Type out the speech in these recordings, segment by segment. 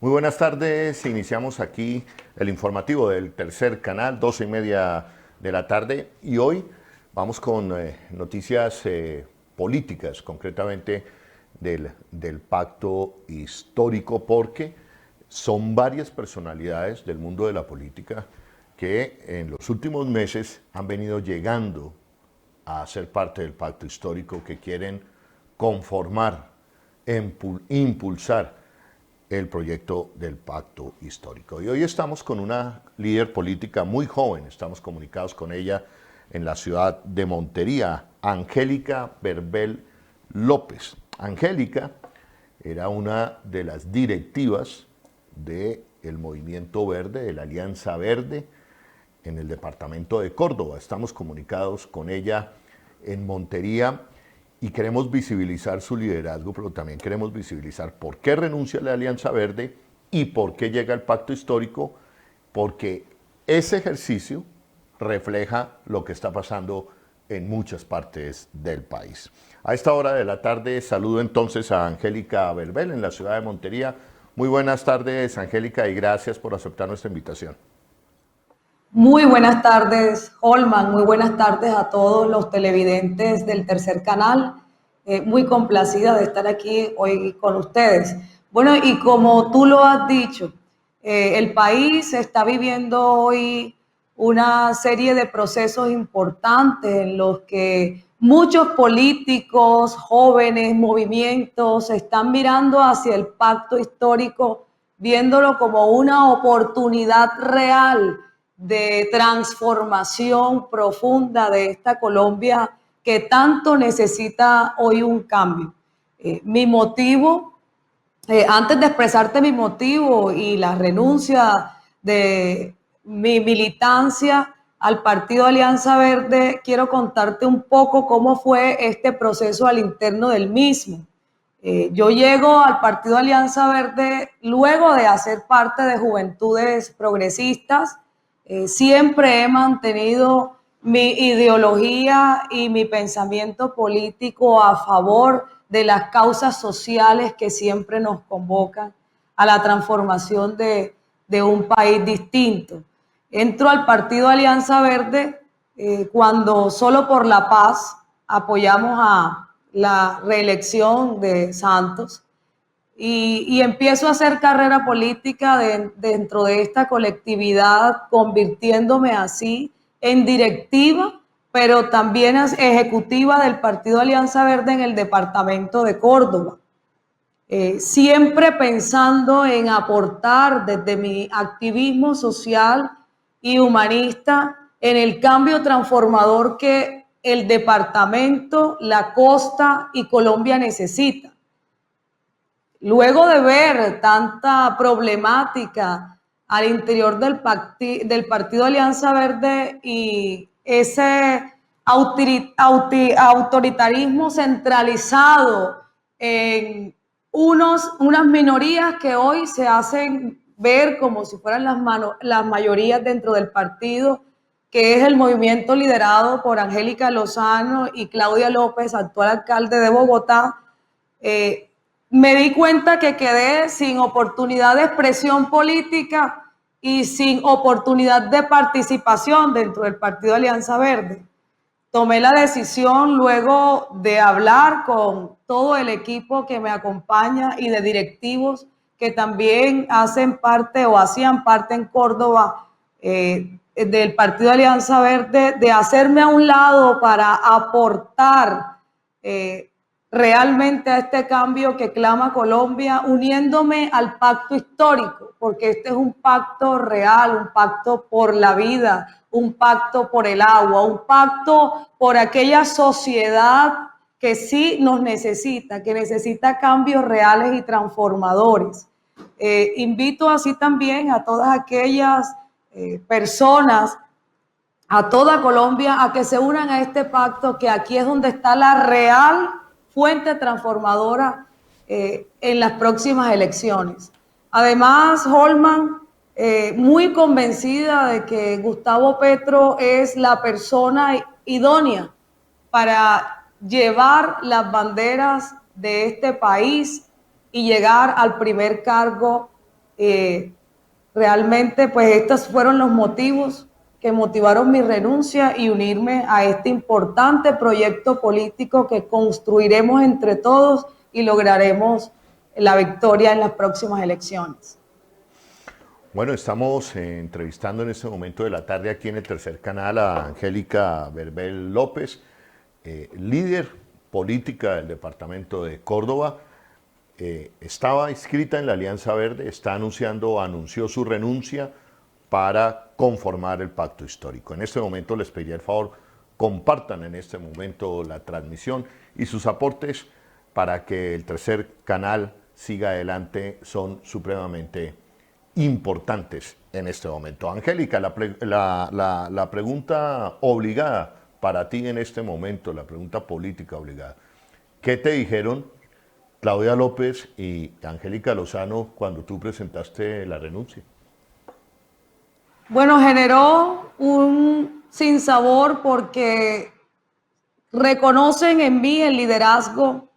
Muy buenas tardes, iniciamos aquí el informativo del Tercer Canal, 12:30 de la tarde, y hoy vamos con noticias políticas, concretamente del pacto histórico, porque son varias personalidades del mundo de la política que en los últimos meses han venido llegando a ser parte del pacto histórico, que quieren conformar, impulsar el proyecto del pacto histórico. Y hoy estamos con una líder política muy joven, estamos comunicados con ella en la ciudad de Montería, Angélica Berbel López. Angélica era una de las directivas del Movimiento Verde, de la Alianza Verde, en el departamento de Córdoba. Estamos comunicados con ella en Montería y queremos visibilizar su liderazgo, pero también queremos visibilizar por qué renuncia a la Alianza Verde y por qué llega el pacto histórico, porque ese ejercicio refleja lo que está pasando en muchas partes del país. A esta hora de la tarde saludo entonces a Angélica Berbel en la ciudad de Montería. Muy buenas tardes, Angélica, y gracias por aceptar nuestra invitación. Muy buenas tardes, Holman. Muy buenas tardes a todos los televidentes del Tercer Canal. Muy complacida de estar aquí hoy con ustedes. Bueno, y como tú lo has dicho, el país está viviendo hoy una serie de procesos importantes en los que muchos políticos, jóvenes, movimientos están mirando hacia el pacto histórico, viéndolo como una oportunidad real de transformación profunda de esta Colombia que tanto necesita hoy un cambio. Mi motivo, antes de expresarte mi motivo y la renuncia de mi militancia al Partido Alianza Verde, quiero contarte un poco cómo fue este proceso al interno del mismo. Yo llego al Partido Alianza Verde luego de hacer parte de Juventudes Progresistas. Siempre he mantenido mi ideología y mi pensamiento político a favor de las causas sociales que siempre nos convocan a la transformación de un país distinto. Entro al Partido Alianza Verde cuando Solo por la Paz apoyamos a la reelección de Santos y empiezo a hacer carrera política dentro de esta colectividad, convirtiéndome así en directiva, pero también ejecutiva del Partido Alianza Verde en el departamento de Córdoba. Siempre pensando en aportar desde mi activismo social y humanista en el cambio transformador que el departamento, la costa y Colombia necesita. Luego de ver tanta problemática al interior del Partido Alianza Verde y ese autoritarismo centralizado en unas minorías que hoy se hacen ver como si fueran las mayorías dentro del partido, que es el movimiento liderado por Angélica Lozano y Claudia López, actual alcalde de Bogotá, me di cuenta que quedé sin oportunidad de expresión política y sin oportunidad de participación dentro del Partido Alianza Verde. Tomé la decisión luego de hablar con todo el equipo que me acompaña y de directivos que también hacen parte o hacían parte en Córdoba del Partido Alianza Verde, de hacerme a un lado para aportar realmente a este cambio que clama Colombia, uniéndome al pacto histórico, porque este es un pacto real, un pacto por la vida, un pacto por el agua, un pacto por aquella sociedad que sí nos necesita, que necesita cambios reales y transformadores. Invito así también a todas aquellas personas, a toda Colombia, a que se unan a este pacto, que aquí es donde está la real fuente transformadora en las próximas elecciones. Además, Holman, muy convencida de que Gustavo Petro es la persona idónea para llevar las banderas de este país y llegar al primer cargo Realmente, pues estos fueron los motivos que motivaron mi renuncia y unirme a este importante proyecto político que construiremos entre todos y lograremos la victoria en las próximas elecciones. Bueno, estamos entrevistando en este momento de la tarde aquí en el Tercer Canal a Angélica Berbel López, líder política del departamento de Córdoba. Estaba inscrita en la Alianza Verde, anunció su renuncia para conformar el pacto histórico. En este momento les pediría el favor, compartan en este momento la transmisión y sus aportes para que el Tercer Canal siga adelante son supremamente importantes en este momento. Angélica, la pregunta obligada para ti en este momento, la pregunta política obligada. ¿Qué te dijeron Claudia López y Angélica Lozano cuando tú presentaste la renuncia? Bueno, generó un sinsabor porque reconocen en mí el liderazgo,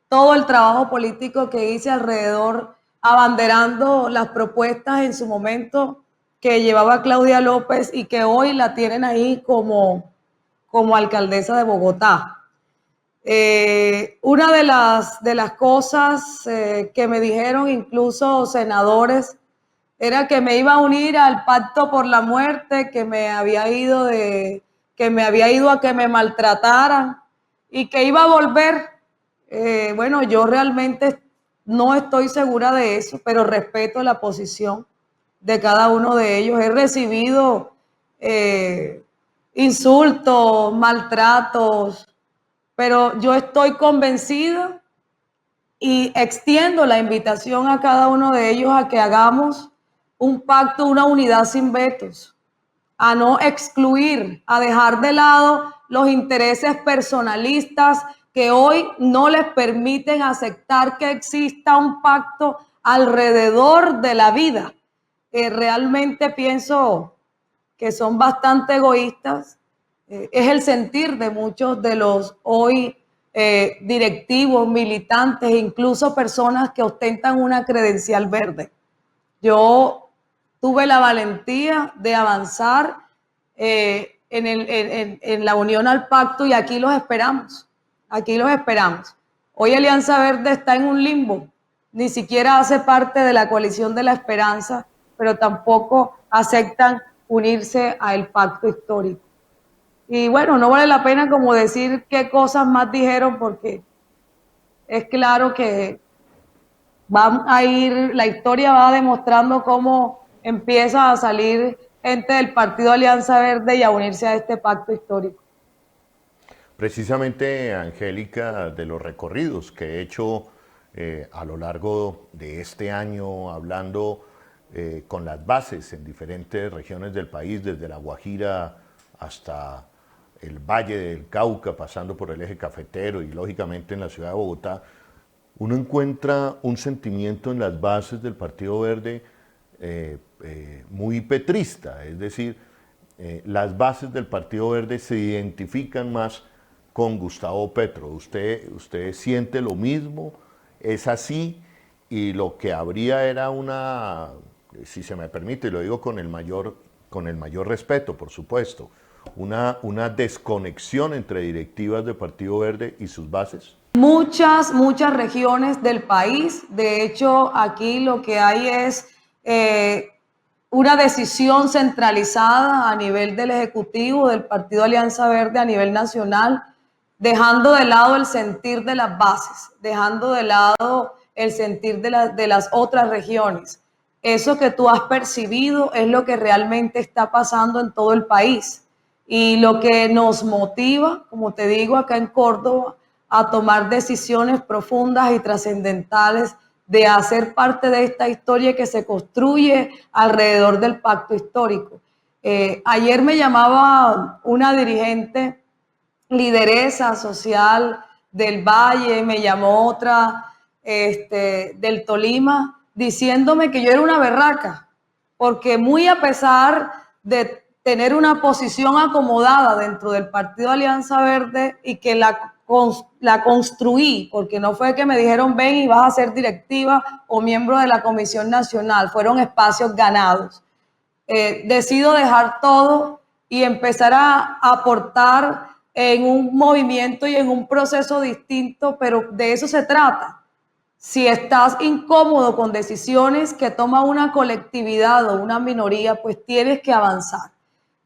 todo el trabajo político que hice alrededor, abanderando las propuestas en su momento que llevaba Claudia López y que hoy la tienen ahí como alcaldesa de Bogotá. Una de las cosas que me dijeron incluso senadores era que me iba a unir al pacto por la muerte, que me había ido a que me maltrataran y que iba a volver. Bueno, yo realmente no estoy segura de eso, pero respeto la posición de cada uno de ellos. He recibido insultos, maltratos, pero yo estoy convencida y extiendo la invitación a cada uno de ellos a que hagamos un pacto, una unidad sin vetos, a no excluir, a dejar de lado los intereses personalistas que hoy no les permiten aceptar que exista un pacto alrededor de la vida. Realmente pienso que son bastante egoístas. Es el sentir de muchos de los hoy directivos, militantes, incluso personas que ostentan una credencial verde. Yo tuve la valentía de avanzar en la unión al pacto y aquí los esperamos. Aquí los esperamos. Hoy Alianza Verde está en un limbo. Ni siquiera hace parte de la coalición de la esperanza, pero tampoco aceptan unirse al pacto histórico. Y bueno, no vale la pena como decir qué cosas más dijeron porque es claro que la historia va demostrando cómo empieza a salir gente del Partido Alianza Verde y a unirse a este pacto histórico. Precisamente, Angélica, de los recorridos que he hecho a lo largo de este año, hablando con las bases en diferentes regiones del país, desde La Guajira hasta el Valle del Cauca, pasando por el eje cafetero y lógicamente en la ciudad de Bogotá, uno encuentra un sentimiento en las bases del Partido Verde muy petrista, es decir, las bases del Partido Verde se identifican más con Gustavo Petro. ¿Usted siente lo mismo? ¿Es así? Y lo que habría era una, si se me permite, y lo digo con el mayor respeto, por supuesto, una desconexión entre directivas del Partido Verde y sus bases. Muchas regiones del país. De hecho, aquí lo que hay es una decisión centralizada a nivel del Ejecutivo, del Partido Alianza Verde a nivel nacional, dejando de lado el sentir de las bases, dejando de lado el sentir de las otras regiones. Eso que tú has percibido es lo que realmente está pasando en todo el país. Y lo que nos motiva, como te digo, acá en Córdoba, a tomar decisiones profundas y trascendentales de hacer parte de esta historia que se construye alrededor del pacto histórico. Ayer me llamaba una dirigente, lideresa social del Valle, me llamó otra del Tolima, diciéndome que yo era una berraca, porque muy a pesar de tener una posición acomodada dentro del Partido Alianza Verde y que la construí, porque no fue que me dijeron ven y vas a ser directiva o miembro de la Comisión Nacional, fueron espacios ganados. Decido dejar todo y empezar a aportar en un movimiento y en un proceso distinto, pero de eso se trata. Si estás incómodo con decisiones que toma una colectividad o una minoría, pues tienes que avanzar.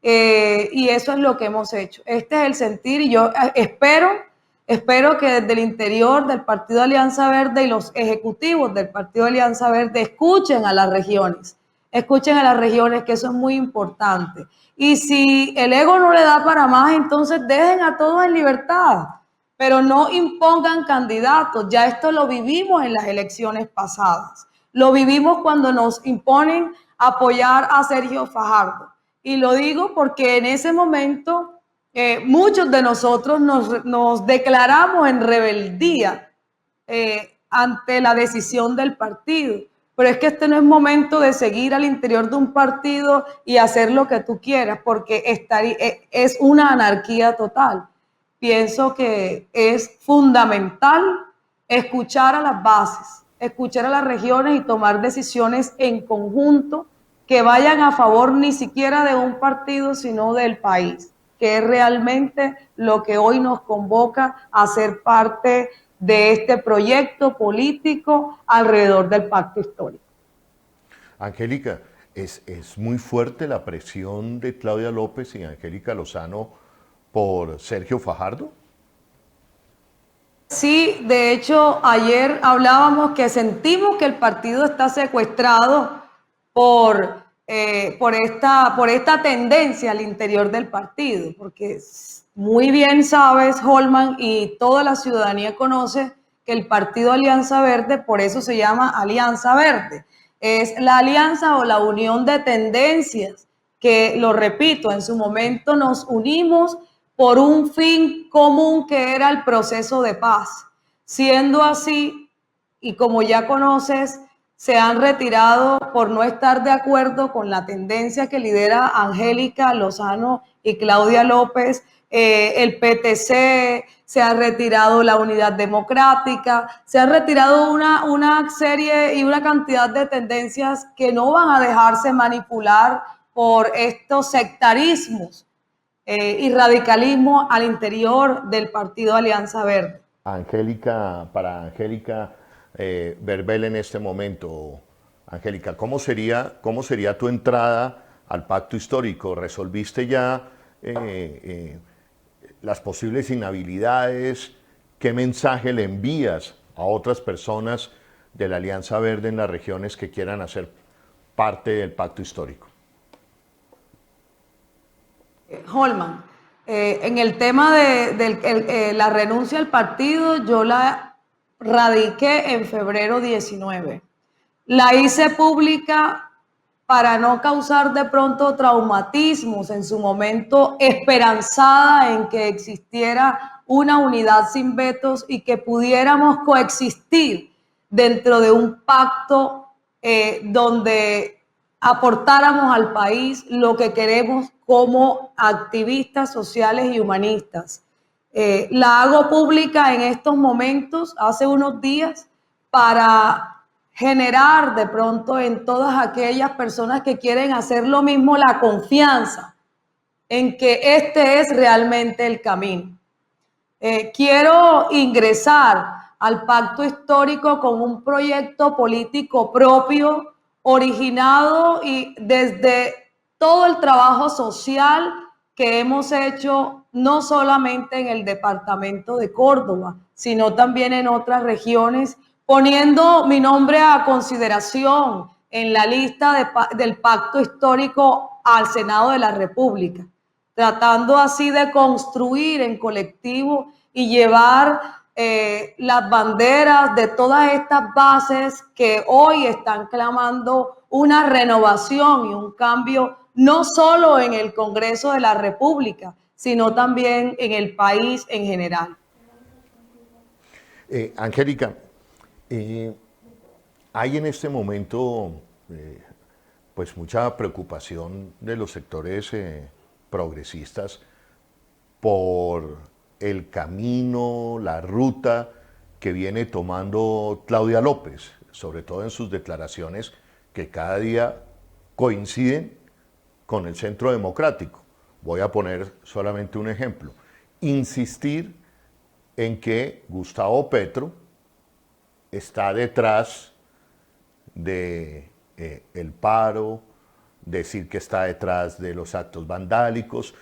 Y eso es lo que hemos hecho. Este es el sentir y yo espero que desde el interior del Partido Alianza Verde y los ejecutivos del Partido Alianza Verde escuchen a las regiones, que eso es muy importante. Y si el ego no le da para más, entonces dejen a todos en libertad, pero no impongan candidatos. Ya esto lo vivimos en las elecciones pasadas. Lo vimos cuando nos imponen apoyar a Sergio Fajardo. Y lo digo porque en ese momento muchos de nosotros nos declaramos en rebeldía ante la decisión del partido. Pero es que este no es momento de seguir al interior de un partido y hacer lo que tú quieras, porque es una anarquía total. Pienso que es fundamental escuchar a las bases, escuchar a las regiones y tomar decisiones en conjunto que vayan a favor ni siquiera de un partido, sino del país, que es realmente lo que hoy nos convoca a ser parte de este proyecto político alrededor del pacto histórico. Angélica, es muy fuerte la presión de Claudia López y Angélica Lozano por Sergio Fajardo. Sí, de hecho, ayer hablábamos que sentimos que el partido está secuestrado por esta tendencia al interior del partido, porque muy bien sabes, Holman, y toda la ciudadanía conoce que el partido Alianza Verde, por eso se llama Alianza Verde, es la alianza o la unión de tendencias que, lo repito, en su momento nos unimos por un fin común que era el proceso de paz. Siendo así, y como ya conoces, se han retirado por no estar de acuerdo con la tendencia que lidera Angélica Lozano y Claudia López, el PTC, se ha retirado la Unidad Democrática, se ha retirado una serie y una cantidad de tendencias que no van a dejarse manipular por estos sectarismos y radicalismo al interior del Partido Alianza Verde. Angélica, para Angélica Berbel en este momento, Angélica, ¿cómo sería tu entrada al pacto histórico? ¿Resolviste ya las posibles inhabilidades? ¿Qué mensaje le envías a otras personas de la Alianza Verde en las regiones que quieran hacer parte del pacto histórico? Holman, en el tema de la renuncia al partido, yo la radiqué en febrero 19. La hice pública para no causar de pronto traumatismos, en su momento esperanzada en que existiera una unidad sin vetos y que pudiéramos coexistir dentro de un pacto donde aportáramos al país lo que queremos como activistas sociales y humanistas. La hago pública en estos momentos, hace unos días, para generar de pronto en todas aquellas personas que quieren hacer lo mismo la confianza en que este es realmente el camino. Quiero ingresar al pacto histórico con un proyecto político propio, originado y desde todo el trabajo social que hemos hecho no solamente en el departamento de Córdoba, sino también en otras regiones, poniendo mi nombre a consideración en la lista del pacto histórico al Senado de la República, tratando así de construir en colectivo y llevar las banderas de todas estas bases que hoy están clamando una renovación y un cambio, no solo en el Congreso de la República, sino también en el país en general. Angélica, hay en este momento pues mucha preocupación de los sectores progresistas por el camino, la ruta que viene tomando Claudia López, sobre todo en sus declaraciones que cada día coinciden con el Centro Democrático. Voy a poner solamente un ejemplo. Insistir en que Gustavo Petro está detrás de el paro, decir que está detrás de los actos vandálicos,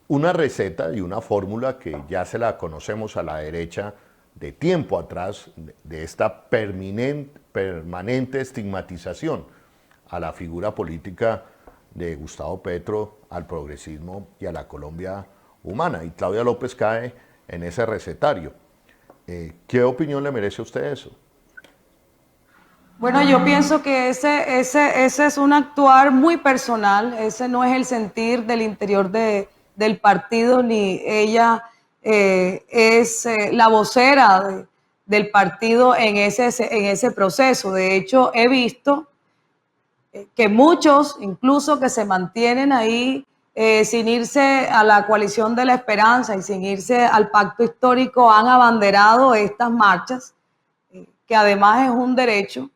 una receta y una fórmula que ya se la conocemos a la derecha de tiempo atrás, de esta permanente estigmatización a la figura política de Gustavo Petro, al progresismo y a la Colombia humana. Y Claudia López cae en ese recetario. ¿Qué opinión le merece a usted eso? Bueno, yo pienso que ese es un actuar muy personal, ese no es el sentir del interior del partido, ni ella es la vocera del partido en ese proceso. De hecho, he visto que muchos, incluso que se mantienen ahí sin irse a la coalición de la esperanza y sin irse al pacto histórico, han abanderado estas marchas, que además es un derecho.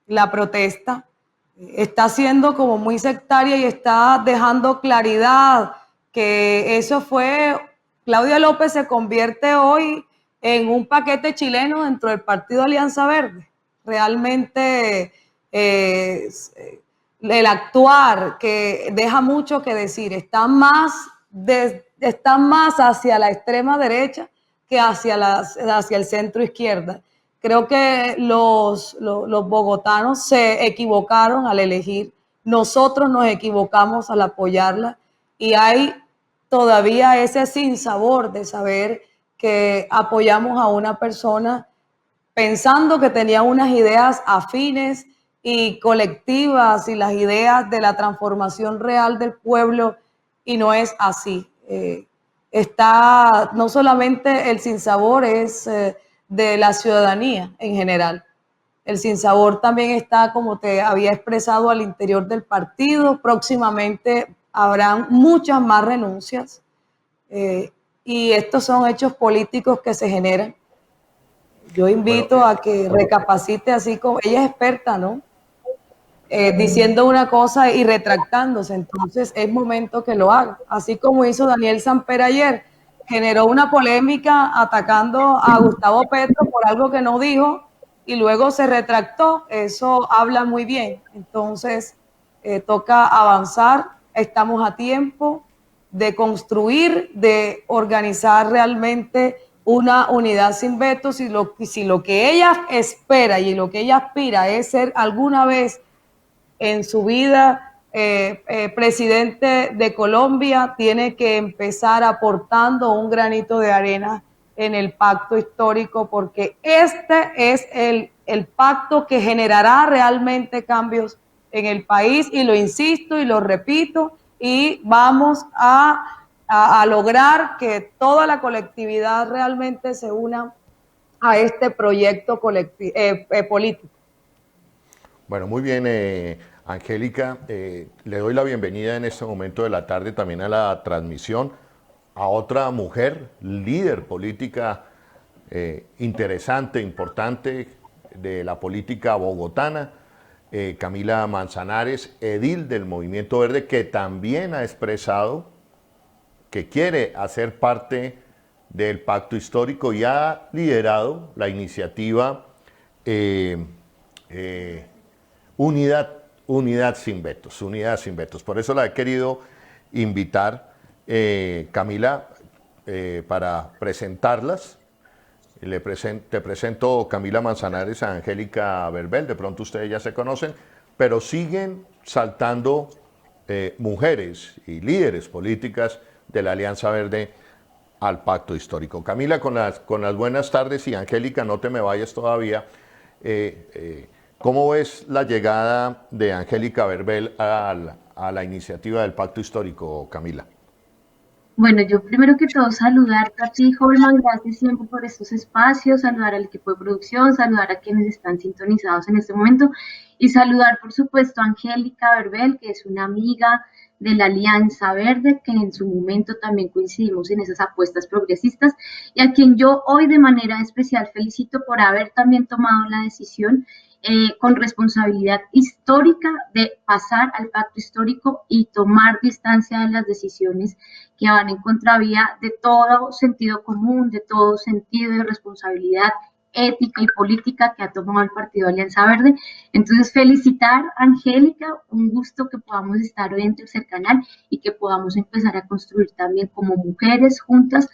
La protesta está siendo como muy sectaria y está dejando claridad que eso fue, Claudia López se convierte hoy en un paquete chileno dentro del partido Alianza Verde. Realmente el actuar que deja mucho que decir, está más hacia la extrema derecha que hacia el centro izquierda. Creo que los bogotanos se equivocaron al elegir, nosotros nos equivocamos al apoyarla y hay todavía ese sinsabor de saber que apoyamos a una persona pensando que tenía unas ideas afines y colectivas y las ideas de la transformación real del pueblo y no es así. Está no solamente el sinsabor, es de la ciudadanía en general. El sinsabor también está, como te había expresado, al interior del partido. Próximamente habrán muchas más renuncias y estos son hechos políticos que se generan. Yo invito a que recapacite, así como ella es experta, ¿no? Diciendo una cosa y retractándose, entonces es momento que lo haga. Así como hizo Daniel Samper ayer, generó una polémica atacando a Gustavo Petro por algo que no dijo y luego se retractó. Eso habla muy bien. Entonces toca avanzar, estamos a tiempo de construir, de organizar realmente una unidad sin vetos. Si lo que ella espera y lo que ella aspira es ser alguna vez en su vida presidente de Colombia, tiene que empezar aportando un granito de arena en el pacto histórico, porque este es el pacto que generará realmente cambios en el país, y lo insisto y lo repito, y vamos a lograr que toda la colectividad realmente se una a este proyecto político. Bueno, muy bien, Angélica. Le doy la bienvenida en este momento de la tarde también a la transmisión a otra mujer, líder política interesante, importante de la política bogotana, Camila Manzanares, edil del Movimiento Verde, que también ha expresado que quiere hacer parte del pacto histórico y ha liderado la iniciativa Unidad sin vetos, Unidad sin vetos. Por eso la he querido invitar, Camila, para presentarlas. Te presento Camila Manzanares, a Angélica Verbel, de pronto ustedes ya se conocen, pero siguen saltando mujeres y líderes políticas de la Alianza Verde al pacto histórico. Camila, con las buenas tardes, y Angélica, no te me vayas todavía. ¿Cómo ves la llegada de Angélica Verbel a la iniciativa del pacto histórico, Camila? Bueno, yo primero que todo saludarte a ti, Holman, gracias siempre por estos espacios, saludar al equipo de producción, saludar a quienes están sintonizados en este momento Y saludar, por supuesto, a Angélica Verbel, que es una amiga de la Alianza Verde, que en su momento también coincidimos en esas apuestas progresistas, y a quien yo hoy de manera especial felicito por haber también tomado la decisión con responsabilidad histórica de pasar al pacto histórico y tomar distancia de las decisiones que van en contravía de todo sentido común, de todo sentido de responsabilidad ética y política que ha tomado el Partido Alianza Verde. Entonces, felicitar a Angélica, un gusto que podamos estar hoy en Tercer Canal y que podamos empezar a construir también como mujeres juntas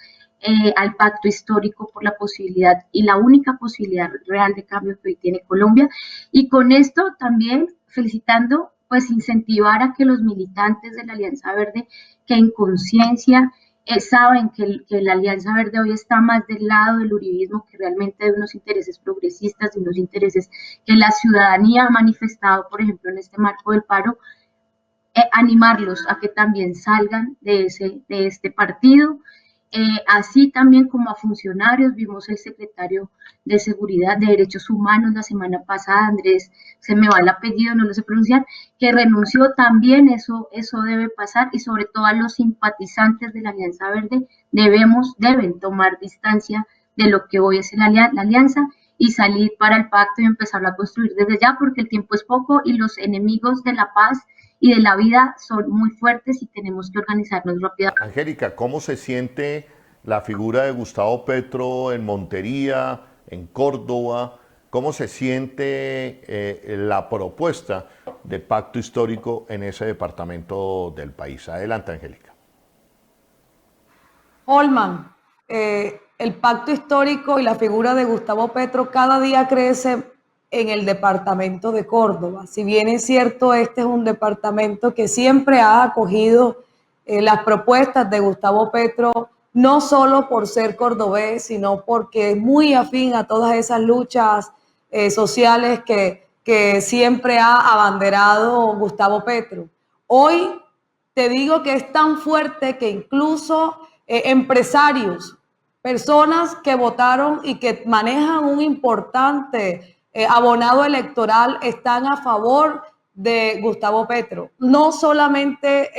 al pacto histórico por la posibilidad y la única posibilidad real de cambio que hoy tiene Colombia. Y con esto también felicitando, pues incentivar a que los militantes de la Alianza Verde, que en conciencia saben que la Alianza Verde hoy está más del lado del uribismo que realmente de unos intereses progresistas, de unos intereses que la ciudadanía ha manifestado, por ejemplo, en este marco del paro, animarlos a que también salgan de este partido. Así también como a funcionarios, vimos el secretario de Seguridad de Derechos Humanos la semana pasada, Andrés, se me va el apellido, no lo sé pronunciar, que renunció también, eso debe pasar, y sobre todo a los simpatizantes de la Alianza Verde deben tomar distancia de lo que hoy es la alianza y salir para el pacto y empezarlo a construir desde ya, porque el tiempo es poco y los enemigos de la paz y de la vida son muy fuertes y tenemos que organizarnos rápidamente. Angélica, ¿cómo se siente la figura de Gustavo Petro en Montería, en Córdoba? ¿Cómo se siente la propuesta de pacto histórico en ese departamento del país? Adelante, Angélica. Holman, el pacto histórico y la figura de Gustavo Petro cada día crece en el departamento de Córdoba. Si bien es cierto, este es un departamento que siempre ha acogido las propuestas de Gustavo Petro, no solo por ser cordobés, sino porque es muy afín a todas esas luchas sociales que siempre ha abanderado Gustavo Petro. Hoy te digo que es tan fuerte que incluso empresarios, personas que votaron y que manejan un importante abonado electoral están a favor de Gustavo Petro. No solamente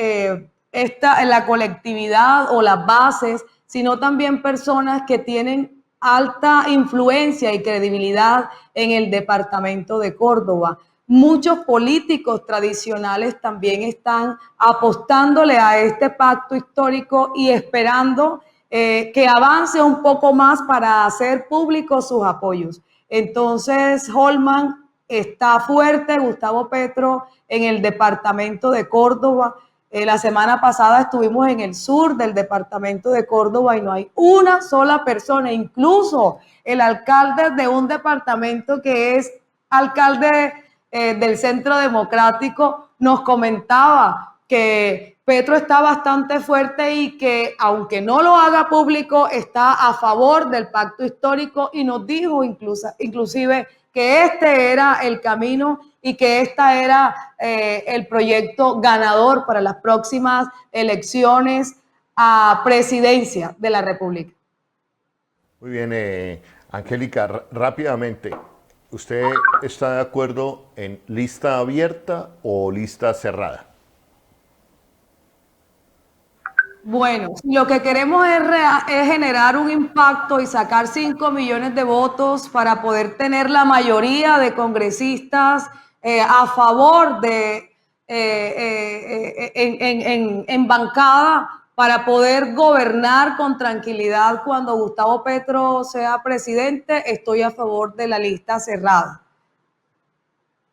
en la colectividad o las bases, sino también personas que tienen alta influencia y credibilidad en el departamento de Córdoba. Muchos políticos tradicionales también están apostándole a este pacto histórico y esperando que avance un poco más para hacer públicos sus apoyos. Entonces, Holman está fuerte, Gustavo Petro, en el departamento de Córdoba. La semana pasada estuvimos en el sur del departamento de Córdoba y no hay una sola persona, incluso el alcalde de un departamento que es alcalde del Centro Democrático nos comentaba que Petro está bastante fuerte y que aunque no lo haga público está a favor del pacto histórico y nos dijo inclusive que este era el camino y que este era el proyecto ganador para las próximas elecciones a presidencia de la República. Muy bien, Angélica, rápidamente, ¿usted está de acuerdo en lista abierta o lista cerrada? Bueno, lo que queremos es generar un impacto y sacar 5 millones de votos para poder tener la mayoría de congresistas a favor de en bancada para poder gobernar con tranquilidad cuando Gustavo Petro sea presidente. Estoy a favor de la lista cerrada.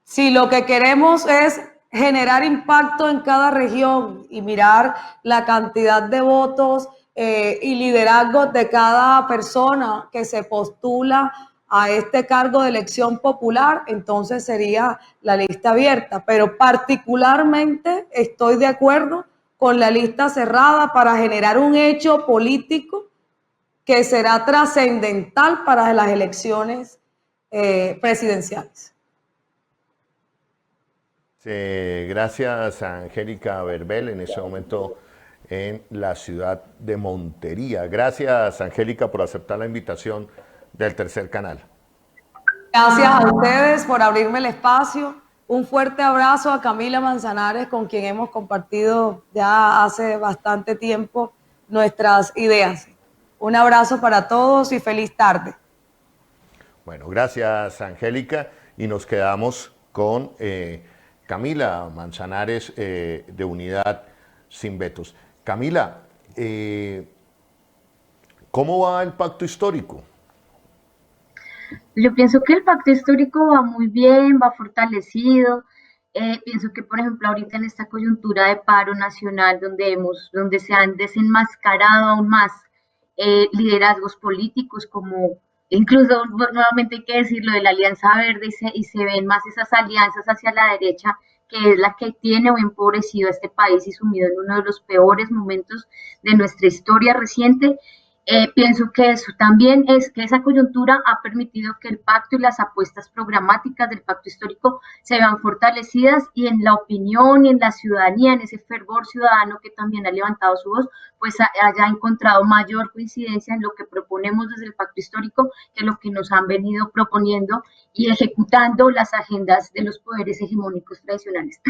Si lo que queremos es generar impacto en cada región y mirar la cantidad de votos y liderazgos de cada persona que se postula a este cargo de elección popular, entonces sería la lista abierta. Pero particularmente estoy de acuerdo con la lista cerrada para generar un hecho político que será trascendental para las elecciones presidenciales. Gracias a Angélica Verbel, en ese momento en la ciudad de Montería. Gracias, Angélica, por aceptar la invitación del Tercer Canal. Gracias a ustedes por abrirme el espacio Un fuerte abrazo a Camila Manzanares, con quien hemos compartido ya hace bastante tiempo nuestras ideas. Un abrazo para todos y feliz tarde. Bueno, gracias Angélica, y nos quedamos con Camila Manzanares de Unidad Sin Vetos. Camila, ¿cómo va el pacto histórico? Yo pienso que el pacto histórico va muy bien, va fortalecido. Pienso que, por ejemplo, ahorita en esta coyuntura de paro nacional, donde se han desenmascarado aún más liderazgos políticos, como incluso nuevamente hay que decirlo de la Alianza Verde, y se ven más esas alianzas hacia la derecha, que es la que tiene o empobrecido a este país y sumido en uno de los peores momentos de nuestra historia reciente. Pienso que eso también es que esa coyuntura ha permitido que el pacto y las apuestas programáticas del pacto histórico se vean fortalecidas, y en la opinión y en la ciudadanía, en ese fervor ciudadano que también ha levantado su voz, pues haya encontrado mayor coincidencia en lo que proponemos desde el pacto histórico que lo que nos han venido proponiendo y ejecutando las agendas de los poderes hegemónicos tradicionales.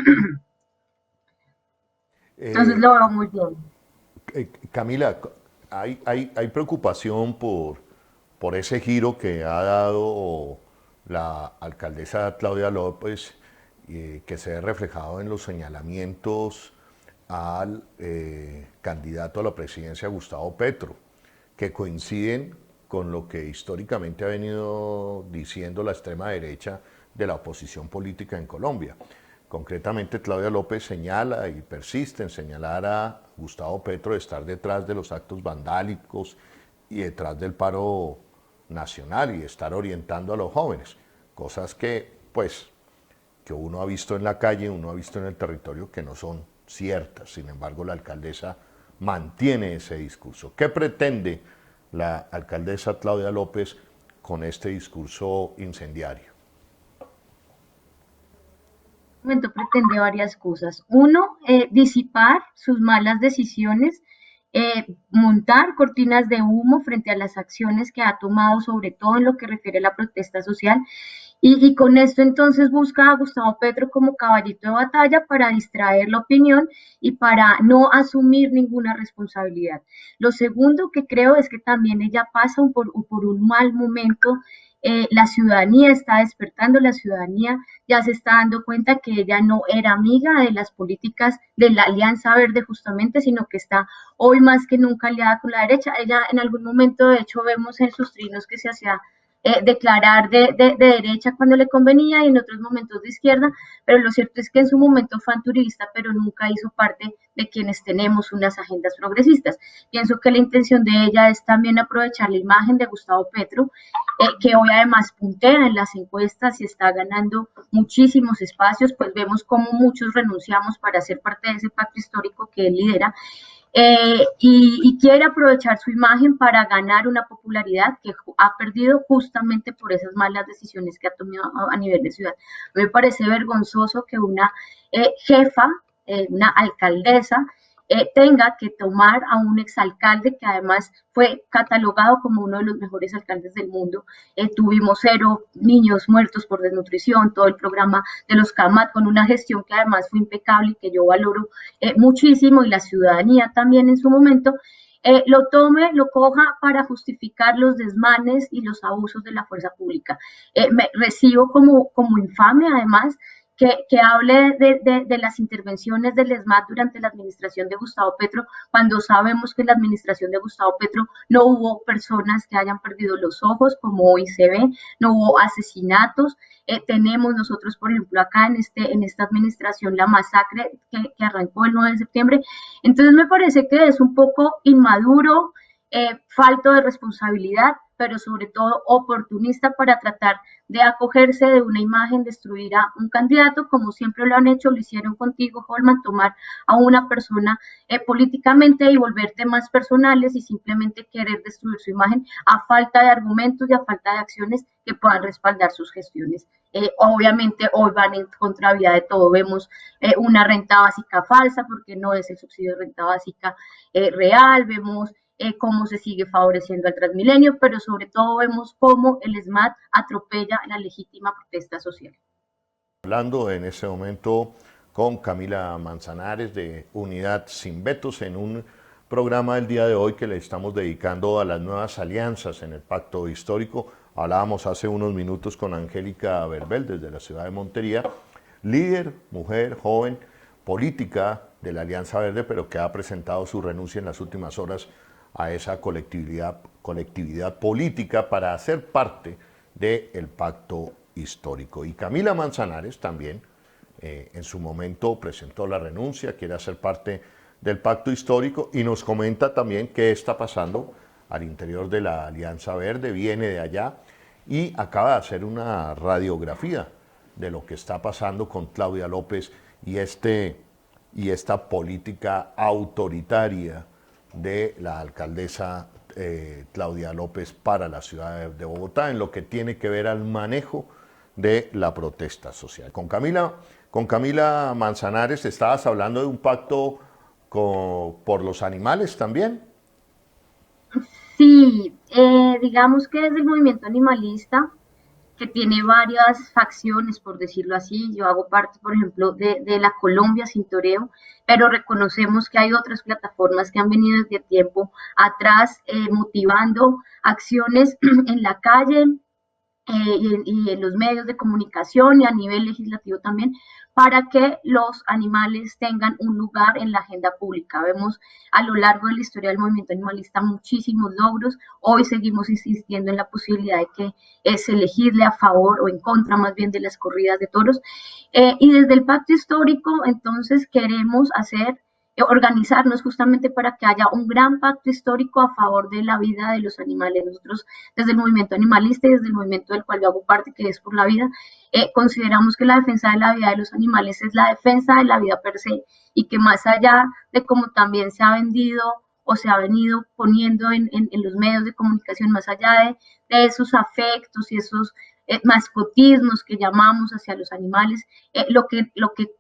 Entonces Eh, lo veo muy bien. Camila, hay preocupación por ese giro que ha dado la alcaldesa Claudia López, que se ve reflejado en los señalamientos al candidato a la presidencia Gustavo Petro, que coinciden con lo que históricamente ha venido diciendo la extrema derecha de la oposición política en Colombia. Concretamente, Claudia López señala y persiste en señalar a Gustavo Petro de estar detrás de los actos vandálicos y detrás del paro nacional, y estar orientando a los jóvenes, cosas que, pues, que uno ha visto en la calle, uno ha visto en el territorio, que no son ciertas. Sin embargo, la alcaldesa mantiene ese discurso. ¿Qué pretende la alcaldesa Claudia López con este discurso incendiario? Momento pretende varias cosas. Uno, disipar sus malas decisiones, montar cortinas de humo frente a las acciones que ha tomado, sobre todo en lo que refiere a la protesta social, y con esto entonces busca a Gustavo Petro como caballito de batalla para distraer la opinión y para no asumir ninguna responsabilidad. Lo segundo que creo es que también ella pasa por un mal momento. La ciudadanía está despertando, la ciudadanía ya se está dando cuenta que ella no era amiga de las políticas de la Alianza Verde justamente, sino que está hoy más que nunca aliada con la derecha. Ella en algún momento, de hecho, vemos en sus trinos que se hacía declarar de derecha cuando le convenía y en otros momentos de izquierda, pero lo cierto es que en su momento fue anturista, pero nunca hizo parte de quienes tenemos unas agendas progresistas. Pienso que la intención de ella es también aprovechar la imagen de Gustavo Petro, que hoy además puntea en las encuestas y está ganando muchísimos espacios, pues vemos cómo muchos renunciamos para ser parte de ese pacto histórico que él lidera, y quiere aprovechar su imagen para ganar una popularidad que ha perdido justamente por esas malas decisiones que ha tomado a nivel de ciudad. Me parece vergonzoso que una jefa, una alcaldesa, tenga que tomar a un exalcalde que además fue catalogado como uno de los mejores alcaldes del mundo. Tuvimos 0 niños muertos por desnutrición, todo el programa de los CAMAT, con una gestión que además fue impecable y que yo valoro muchísimo, y la ciudadanía también en su momento, lo tome, lo coja para justificar los desmanes y los abusos de la fuerza pública. Me recibo como infame, además, que hable de las intervenciones del ESMAD durante la administración de Gustavo Petro, cuando sabemos que en la administración de Gustavo Petro no hubo personas que hayan perdido los ojos, como hoy se ve, no hubo asesinatos. Tenemos nosotros, por ejemplo, acá en esta administración, la masacre que arrancó el 9 de septiembre. Entonces me parece que es un poco inmaduro, falto de responsabilidad, pero sobre todo oportunista para tratar de acogerse de una imagen, destruir a un candidato, como siempre lo han hecho, lo hicieron contigo, Holman, tomar a una persona políticamente y volver temas personales y simplemente querer destruir su imagen a falta de argumentos y a falta de acciones que puedan respaldar sus gestiones. Obviamente hoy van en contravía de todo, vemos una renta básica falsa porque no es el subsidio de renta básica real, vemos cómo se sigue favoreciendo al Transmilenio, pero sobre todo vemos cómo el ESMAD atropella la legítima protesta social. Hablando en este momento con Camila Manzanares de Unidad Sin Vetos en un programa del día de hoy que le estamos dedicando a las nuevas alianzas en el Pacto Histórico. Hablábamos hace unos minutos con Angélica Berbel desde la ciudad de Montería, líder, mujer, joven, política de la Alianza Verde, pero que ha presentado su renuncia en las últimas horas a esa colectividad política para hacer parte del Pacto Histórico. Y Camila Manzanares también en su momento presentó la renuncia, quiere hacer parte del Pacto Histórico y nos comenta también qué está pasando al interior de la Alianza Verde, viene de allá y acaba de hacer una radiografía de lo que está pasando con Claudia López y esta política autoritaria de la alcaldesa Claudia López para la ciudad de Bogotá en lo que tiene que ver al manejo de la protesta social. Con Camila Manzanares estabas hablando de un pacto por los animales también. Sí, digamos que desde el movimiento animalista, que tiene varias facciones, por decirlo así, yo hago parte, por ejemplo, de la Colombia Sin Toreo, pero reconocemos que hay otras plataformas que han venido desde tiempo atrás motivando acciones en la calle, y en los medios de comunicación y a nivel legislativo también, para que los animales tengan un lugar en la agenda pública. Vemos a lo largo de la historia del movimiento animalista muchísimos logros. Hoy seguimos insistiendo en la posibilidad de que es elegirle a favor o en contra más bien de las corridas de toros. Y desde el Pacto Histórico, entonces, queremos organizarnos justamente para que haya un gran pacto histórico a favor de la vida de los animales. Nosotros, desde el movimiento animalista y desde el movimiento del cual yo hago parte, que es por la vida, consideramos que la defensa de la vida de los animales es la defensa de la vida per se, y que más allá de cómo también se ha vendido o se ha venido poniendo en los medios de comunicación, más allá de esos afectos y esos mascotismos que llamamos hacia los animales, lo que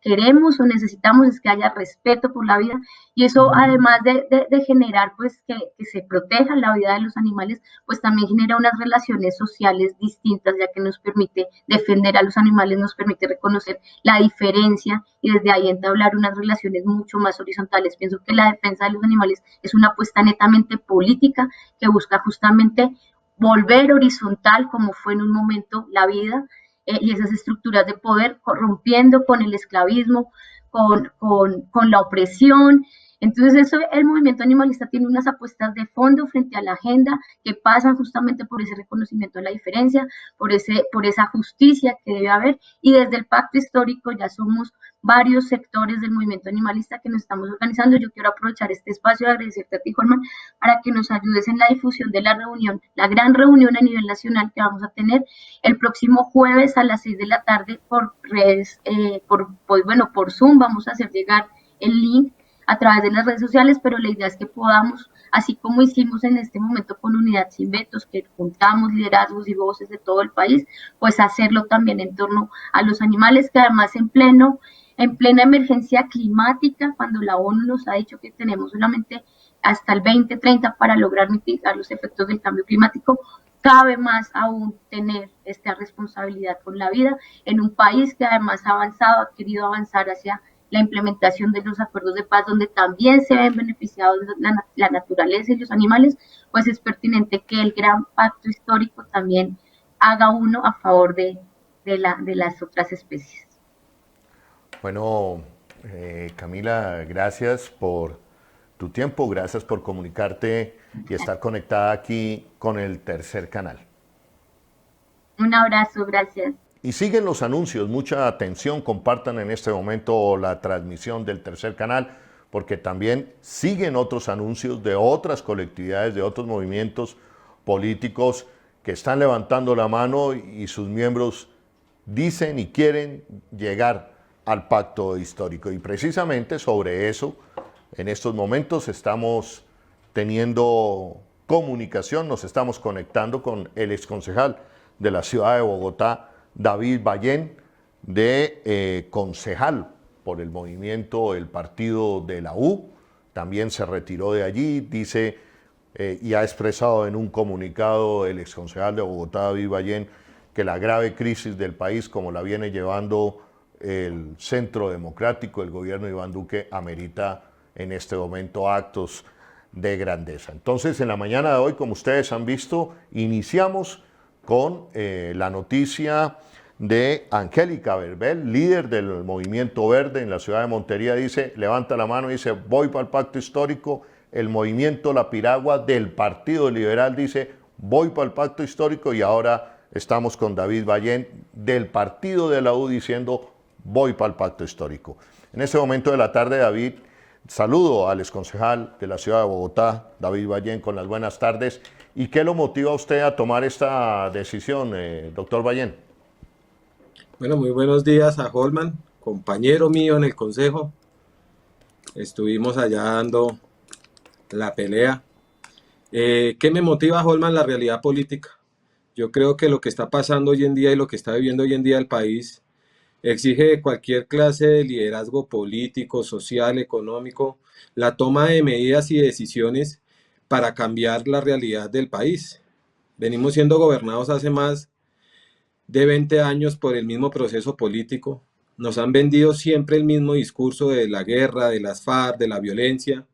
queremos o necesitamos es que haya respeto por la vida, y eso, además de generar pues que se proteja la vida de los animales, pues también genera unas relaciones sociales distintas, ya que nos permite defender a los animales, nos permite reconocer la diferencia y desde ahí entablar unas relaciones mucho más horizontales. Pienso que la defensa de los animales es una apuesta netamente política que busca justamente volver horizontal como fue en un momento la vida, y esas estructuras de poder, rompiendo con el esclavismo, con la opresión. Entonces eso, el movimiento animalista tiene unas apuestas de fondo frente a la agenda que pasan justamente por ese reconocimiento de la diferencia, por esa justicia que debe haber, y desde el Pacto Histórico ya somos varios sectores del movimiento animalista que nos estamos organizando. Yo quiero aprovechar este espacio y agradecerte a ti, Juanma, para que nos ayudes en la difusión de la reunión, la gran reunión a nivel nacional que vamos a tener el próximo jueves a las 6 de la tarde por redes, por Zoom. Vamos a hacer llegar el link a través de las redes sociales, pero la idea es que podamos, así como hicimos en este momento con Unidad Sin Vetos, que juntamos liderazgos y voces de todo el país, pues hacerlo también en torno a los animales, que además en plena emergencia climática, cuando la ONU nos ha dicho que tenemos solamente hasta el 2030 para lograr mitigar los efectos del cambio climático, cabe más aún tener esta responsabilidad con la vida en un país que además ha avanzado, ha querido avanzar hacia la implementación de los acuerdos de paz, donde también se ven beneficiados la naturaleza y los animales. Pues es pertinente que el gran pacto histórico también haga uno a favor de las otras especies. Bueno, Camila, gracias por tu tiempo, gracias por comunicarte y estar conectada aquí con el Tercer Canal. Un abrazo, gracias. Y siguen los anuncios, mucha atención, compartan en este momento la transmisión del Tercer Canal, porque también siguen otros anuncios de otras colectividades, de otros movimientos políticos que están levantando la mano y sus miembros dicen y quieren llegar al pacto histórico. Y precisamente sobre eso, en estos momentos estamos teniendo comunicación, nos estamos conectando con el exconcejal de la ciudad de Bogotá, David Ballén, concejal por el movimiento, el partido de la U, también se retiró de allí, dice y ha expresado en un comunicado el exconcejal de Bogotá, David Ballén, que la grave crisis del país, como la viene llevando el Centro Democrático, el gobierno de Iván Duque, amerita en este momento actos de grandeza. Entonces, en la mañana de hoy, como ustedes han visto, iniciamos con la noticia de Angélica Berbel, líder del Movimiento Verde en la ciudad de Montería. Dice, levanta la mano y dice, voy para el pacto histórico. El movimiento La Piragua del Partido Liberal dice, voy para el pacto histórico. Y ahora estamos con David Ballén del Partido de la U diciendo, voy para el pacto histórico. En este momento de la tarde, David, saludo al exconcejal de la ciudad de Bogotá, David Ballén, con las buenas tardes. ¿Y qué lo motiva a usted a tomar esta decisión, doctor Ballén? Bueno, muy buenos días a Holman, compañero mío en el consejo. Estuvimos allá dando la pelea. ¿Qué me motiva, Holman? La realidad política. Yo creo que lo que está pasando hoy en día y lo que está viviendo hoy en día el país exige de cualquier clase de liderazgo político, social, económico, la toma de medidas y decisiones para cambiar la realidad del país. Venimos siendo gobernados hace más de 20 años por el mismo proceso político. Nos han vendido siempre el mismo discurso de la guerra, de las FARC, de la violencia,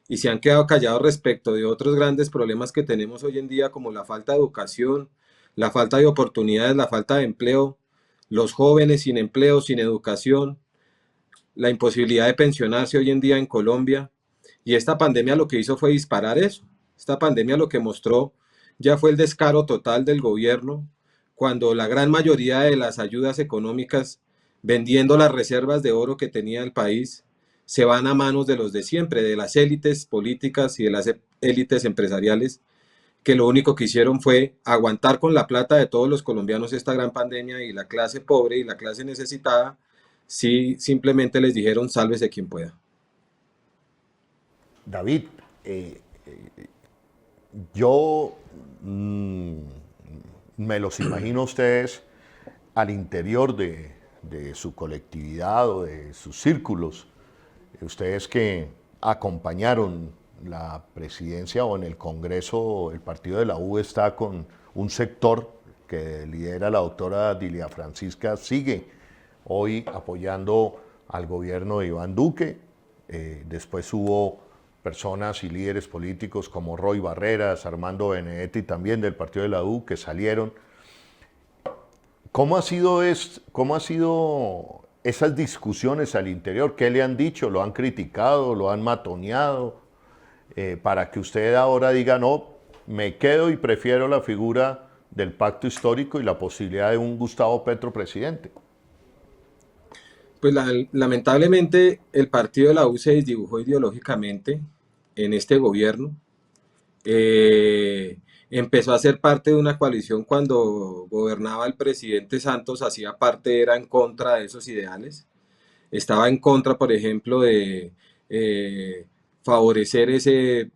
y se han quedado callados respecto de otros grandes problemas que tenemos hoy en día, como la falta de educación, la falta de oportunidades, la falta de empleo, los jóvenes sin empleo, sin educación, la imposibilidad de pensionarse hoy en día en Colombia. Y esta pandemia lo que hizo fue disparar eso. Esta pandemia lo que mostró ya fue el descaro total del gobierno, cuando la gran mayoría de las ayudas económicas, vendiendo las reservas de oro que tenía el país, se van a manos de los de siempre, de las élites políticas y de las élites empresariales, que lo único que hicieron fue aguantar con la plata de todos los colombianos esta gran pandemia, y la clase pobre y la clase necesitada sí simplemente les dijeron sálvese quien pueda. David, yo me los imagino a ustedes al interior de su colectividad o de sus círculos, ustedes que acompañaron la presidencia o en el Congreso. El partido de la U está con un sector que lidera la doctora Dilia Francisca, sigue hoy apoyando al gobierno de Iván Duque. Después hubo personas y líderes políticos como Roy Barreras, Armando Benedetti, también del partido de la U, que salieron. ¿Cómo ha sido esas discusiones al interior? ¿Qué le han dicho? ¿Lo han criticado? ¿Lo han matoneado? Para que usted ahora diga, no, me quedo y prefiero la figura del pacto histórico y la posibilidad de un Gustavo Petro presidente. Pues lamentablemente el partido de la U se desdibujó ideológicamente en este gobierno. Empezó a ser parte de una coalición cuando gobernaba el presidente Santos, hacía parte, era en contra de esos ideales. Estaba en contra, por ejemplo, de favorecer ese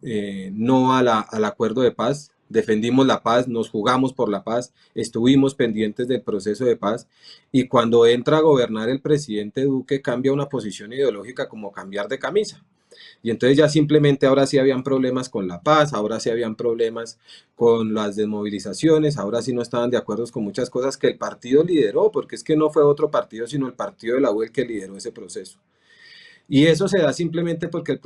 no al acuerdo de paz. Defendimos la paz, nos jugamos por la paz, estuvimos pendientes del proceso de paz, y cuando entra a gobernar el presidente Duque cambia una posición ideológica como cambiar de camisa. Y entonces ya simplemente ahora sí habían problemas con la paz, ahora sí habían problemas con las desmovilizaciones, ahora sí no estaban de acuerdo con muchas cosas que el partido lideró, porque es que no fue otro partido sino el partido de la U el que lideró ese proceso. Y eso se da simplemente porque el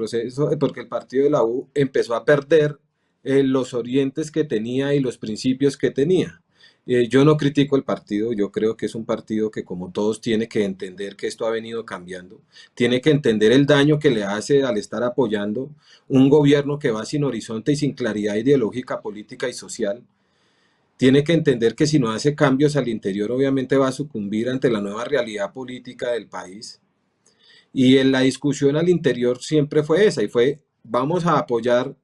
partido de la U empezó a perder los orientes que tenía y los principios que tenía. Yo no critico el partido, yo creo que es un partido que, como todos, tiene que entender que esto ha venido cambiando, tiene que entender el daño que le hace al estar apoyando un gobierno que va sin horizonte y sin claridad ideológica, política y social. Tiene que entender que si no hace cambios al interior, obviamente va a sucumbir ante la nueva realidad política del país. Y en la discusión al interior siempre fue esa, y fue, ¿vamos a apoyar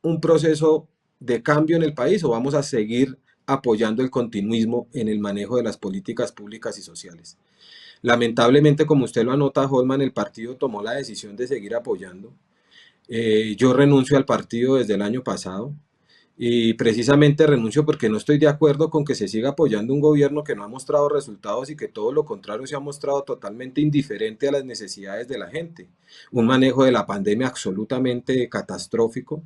un proceso de cambio en el país o vamos a seguir apoyando el continuismo en el manejo de las políticas públicas y sociales? Lamentablemente, como usted lo anota, Holman, el partido tomó la decisión de seguir apoyando. Yo renuncio al partido desde el año pasado, y precisamente renuncio porque no estoy de acuerdo con que se siga apoyando un gobierno que no ha mostrado resultados y que todo lo contrario se ha mostrado totalmente indiferente a las necesidades de la gente. Un manejo de la pandemia absolutamente catastrófico.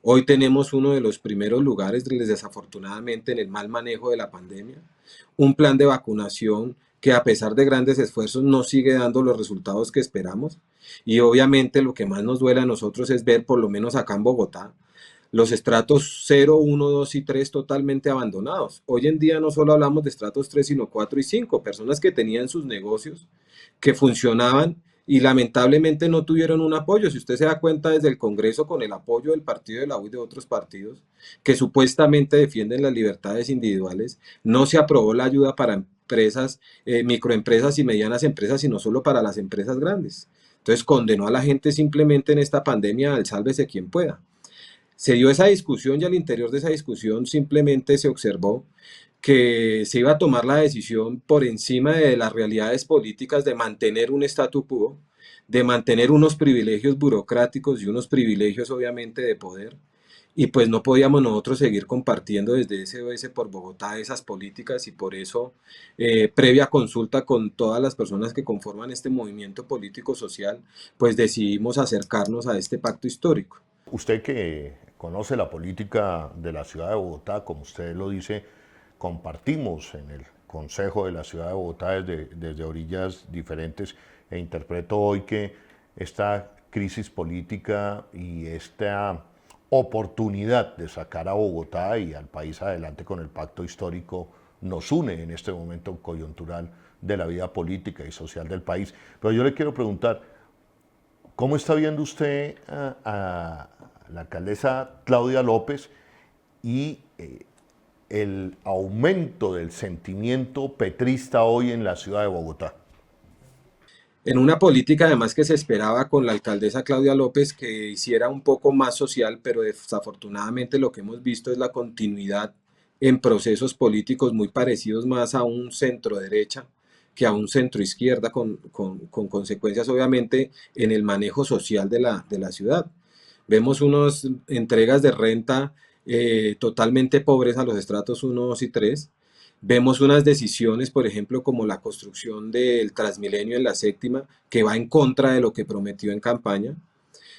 Hoy tenemos uno de los primeros lugares, desafortunadamente, en el mal manejo de la pandemia. Un plan de vacunación que a pesar de grandes esfuerzos no sigue dando los resultados que esperamos. Y obviamente lo que más nos duele a nosotros es ver, por lo menos acá en Bogotá, los estratos 0, 1, 2 y 3 totalmente abandonados. Hoy en día no solo hablamos de estratos 3, sino 4 y 5, personas que tenían sus negocios, que funcionaban y lamentablemente no tuvieron un apoyo. Si usted se da cuenta, desde el Congreso, con el apoyo del partido de la U y de otros partidos que supuestamente defienden las libertades individuales, no se aprobó la ayuda para empresas, microempresas y medianas empresas, sino solo para las empresas grandes. Entonces condenó a la gente simplemente en esta pandemia al sálvese quien pueda. Se dio esa discusión y al interior de esa discusión simplemente se observó que se iba a tomar la decisión por encima de las realidades políticas de mantener un statu quo, de mantener unos privilegios burocráticos y unos privilegios obviamente de poder. Y pues no podíamos nosotros seguir compartiendo desde SOS por Bogotá esas políticas, y por eso, previa consulta con todas las personas que conforman este movimiento político social, pues decidimos acercarnos a este pacto histórico. Usted que conoce la política de la ciudad de Bogotá, como usted lo dice, compartimos en el Consejo de la ciudad de Bogotá desde orillas diferentes, e interpreto hoy que esta crisis política y esta oportunidad de sacar a Bogotá y al país adelante con el pacto histórico nos une en este momento coyuntural de la vida política y social del país. Pero yo le quiero preguntar, ¿cómo está viendo usted a la alcaldesa Claudia López y el aumento del sentimiento petrista hoy en la ciudad de Bogotá? En una política además que se esperaba con la alcaldesa Claudia López que hiciera un poco más social, pero desafortunadamente lo que hemos visto es la continuidad en procesos políticos muy parecidos más a un centro derecha que a un centro izquierda, con consecuencias obviamente en el manejo social de la ciudad. Vemos unas entregas de renta totalmente pobres a los estratos 1, 2 y 3. Vemos unas decisiones, por ejemplo, como la construcción del Transmilenio en la séptima, que va en contra de lo que prometió en campaña.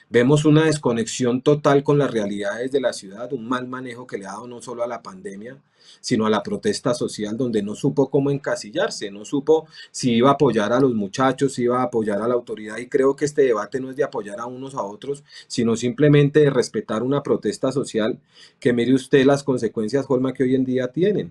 Vemos una desconexión total con las realidades de la ciudad, un mal manejo que le ha dado no solo a la pandemia, sino a la protesta social, donde no supo cómo encasillarse, no supo si iba a apoyar a los muchachos, si iba a apoyar a la autoridad. Y creo que este debate no es de apoyar a unos a otros, sino simplemente de respetar una protesta social que, mire usted las consecuencias, Holma, que hoy en día tienen.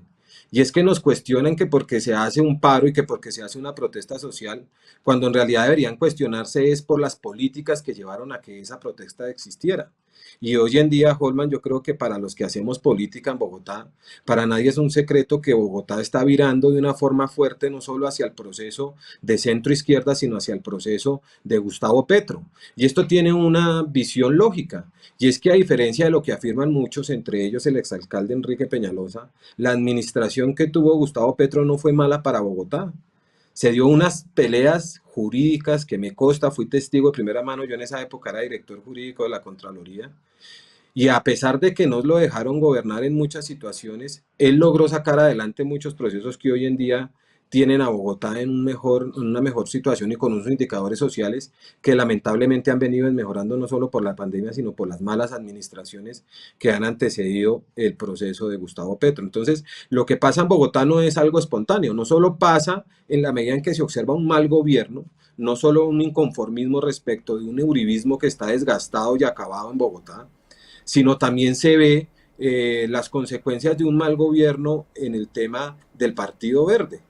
Y es que nos cuestionan que porque se hace un paro y que porque se hace una protesta social, cuando en realidad deberían cuestionarse es por las políticas que llevaron a que esa protesta existiera. Y hoy en día, Holman, yo creo que para los que hacemos política en Bogotá, para nadie es un secreto que Bogotá está virando de una forma fuerte no solo hacia el proceso de centro izquierda, sino hacia el proceso de Gustavo Petro. Y esto tiene una visión lógica, y es que a diferencia de lo que afirman muchos, entre ellos el exalcalde Enrique Peñalosa, la administración que tuvo Gustavo Petro no fue mala para Bogotá. Se dio unas peleas jurídicas que me consta, fui testigo de primera mano, yo en esa época era director jurídico de la Contraloría, y a pesar de que no lo dejaron gobernar en muchas situaciones, él logró sacar adelante muchos procesos que hoy en día tienen a Bogotá en una mejor situación y con unos indicadores sociales que lamentablemente han venido mejorando no solo por la pandemia, sino por las malas administraciones que han antecedido el proceso de Gustavo Petro. Entonces, lo que pasa en Bogotá no es algo espontáneo, no solo pasa en la medida en que se observa un mal gobierno, no solo un inconformismo respecto de un uribismo que está desgastado y acabado en Bogotá, sino también se ve las consecuencias de un mal gobierno en el tema del Partido Verde.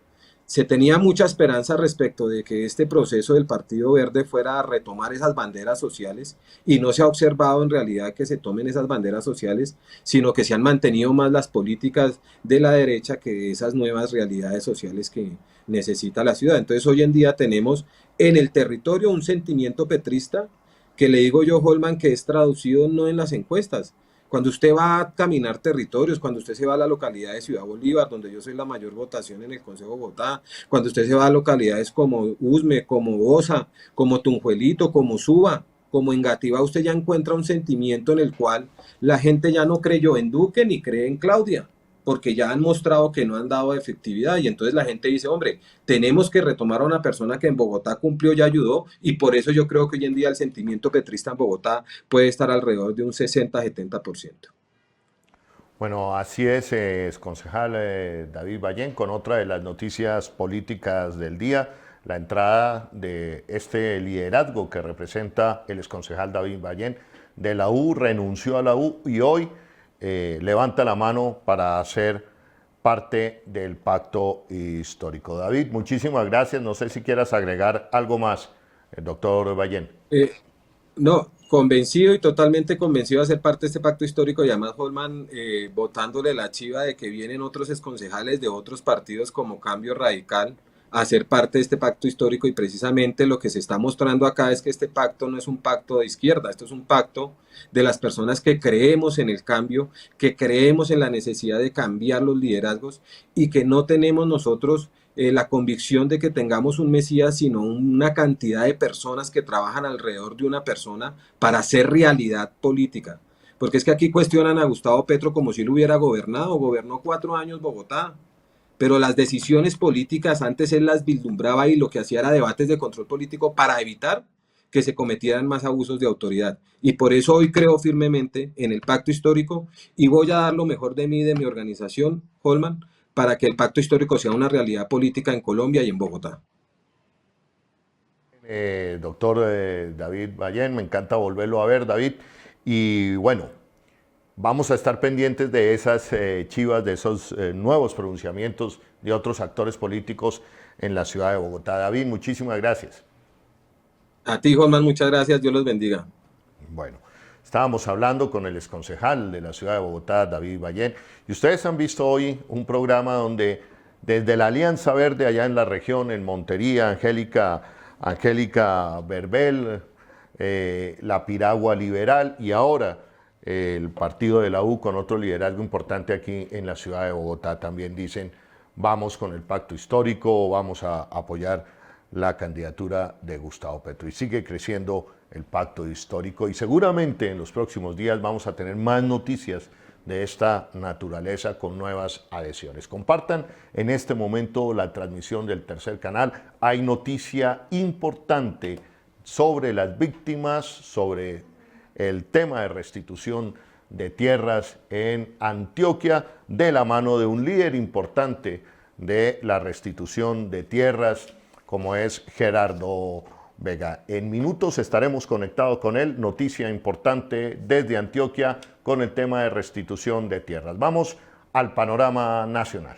Se tenía mucha esperanza respecto de que este proceso del Partido Verde fuera a retomar esas banderas sociales, y no se ha observado en realidad que se tomen esas banderas sociales, sino que se han mantenido más las políticas de la derecha que esas nuevas realidades sociales que necesita la ciudad. Entonces hoy en día tenemos en el territorio un sentimiento petrista que le digo yo, Holman, que es traducido no en las encuestas. Cuando usted va a caminar territorios, cuando usted se va a la localidad de Ciudad Bolívar, donde yo soy la mayor votación en el Consejo de Bogotá, cuando usted se va a localidades como Usme, como Bosa, como Tunjuelito, como Suba, como Engativá, usted ya encuentra un sentimiento en el cual la gente ya no creyó en Duque ni cree en Claudia, porque ya han mostrado que no han dado efectividad, y entonces la gente dice, hombre, tenemos que retomar a una persona que en Bogotá cumplió y ayudó, y por eso yo creo que hoy en día el sentimiento petrista en Bogotá puede estar alrededor de un 60-70%. Bueno, así es, concejal David Ballén, con otra de las noticias políticas del día, la entrada de este liderazgo que representa el exconcejal David Ballén de la U, renunció a la U y hoy levanta la mano para ser parte del pacto histórico. David, muchísimas gracias. No sé si quieras agregar algo más, el doctor Ballén. Eh, No, convencido y totalmente convencido de ser parte de este pacto histórico y además Holman botándole la chiva de que vienen otros exconcejales de otros partidos como Cambio Radical a ser parte de este pacto histórico y precisamente lo que se está mostrando acá es que este pacto no es un pacto de izquierda, esto es un pacto de las personas que creemos en el cambio, que creemos en la necesidad de cambiar los liderazgos y que no tenemos nosotros la convicción de que tengamos un Mesías, sino una cantidad de personas que trabajan alrededor de una persona para hacer realidad política. Porque es que aquí cuestionan a Gustavo Petro como si él hubiera gobernado, gobernó 4 años Bogotá, pero las decisiones políticas antes él las vislumbraba y lo que hacía era debates de control político para evitar que se cometieran más abusos de autoridad. Y por eso hoy creo firmemente en el pacto histórico y voy a dar lo mejor de mí y de mi organización, Holman, para que el pacto histórico sea una realidad política en Colombia y en Bogotá. Doctor David Ballén, me encanta volverlo a ver, David. Y bueno, vamos a estar pendientes de esas chivas, de esos nuevos pronunciamientos de otros actores políticos en la ciudad de Bogotá. David, muchísimas gracias. A ti, Holman, muchas gracias. Dios los bendiga. Bueno, estábamos hablando con el exconcejal de la ciudad de Bogotá, David Ballén, y ustedes han visto hoy un programa donde desde la Alianza Verde allá en la región, en Montería, Angélica Berbel, la Piragua Liberal y ahora el partido de la U con otro liderazgo importante aquí en la ciudad de Bogotá también dicen vamos con el pacto histórico, vamos a apoyar la candidatura de Gustavo Petro y sigue creciendo el pacto histórico y seguramente en los próximos días vamos a tener más noticias de esta naturaleza con nuevas adhesiones. Compartan en este momento la transmisión del Tercer Canal. Hay noticia importante sobre las víctimas, sobre el tema de restitución de tierras en Antioquia, de la mano de un líder importante de la restitución de tierras, como es Gerardo Vega. En minutos estaremos conectados con él, noticia importante desde Antioquia con el tema de restitución de tierras. Vamos al panorama nacional.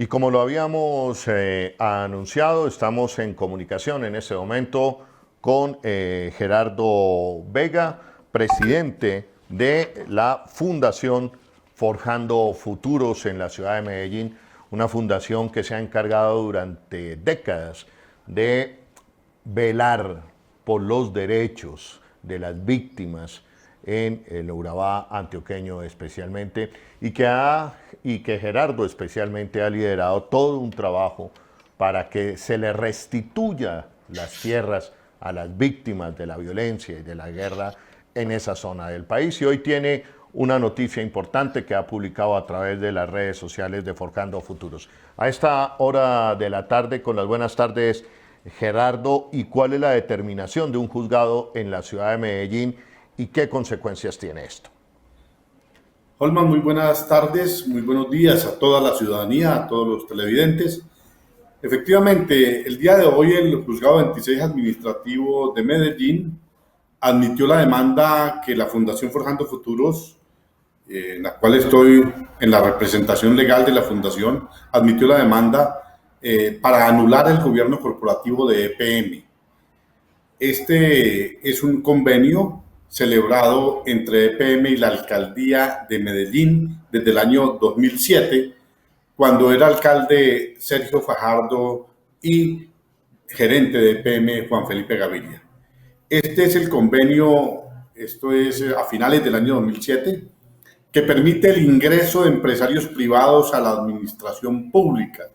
Y como lo habíamos anunciado, estamos en comunicación en este momento con Gerardo Vega, presidente de la Fundación Forjando Futuros en la ciudad de Medellín, una fundación que se ha encargado durante décadas de velar por los derechos de las víctimas en el Urabá antioqueño especialmente, y que Gerardo especialmente ha liderado todo un trabajo para que se le restituya las tierras a las víctimas de la violencia y de la guerra en esa zona del país. Y hoy tiene una noticia importante que ha publicado a través de las redes sociales de Forjando Futuros. A esta hora de la tarde, con las buenas tardes, Gerardo, ¿y cuál es la determinación de un juzgado en la ciudad de Medellín y qué consecuencias tiene esto? Holman, muy buenas tardes, muy buenos días a toda la ciudadanía, a todos los televidentes. Efectivamente, el día de hoy el Juzgado 26 Administrativo de Medellín admitió la demanda que la Fundación Forjando Futuros, en la cual estoy en la representación legal de la Fundación, admitió la demanda para anular el gobierno corporativo de EPM. Este es un convenio celebrado entre EPM y la Alcaldía de Medellín desde el año 2007, cuando era alcalde Sergio Fajardo y gerente de EPM Juan Felipe Gaviria. Este es el convenio, esto es a finales del año 2007, que permite el ingreso de empresarios privados a la administración pública.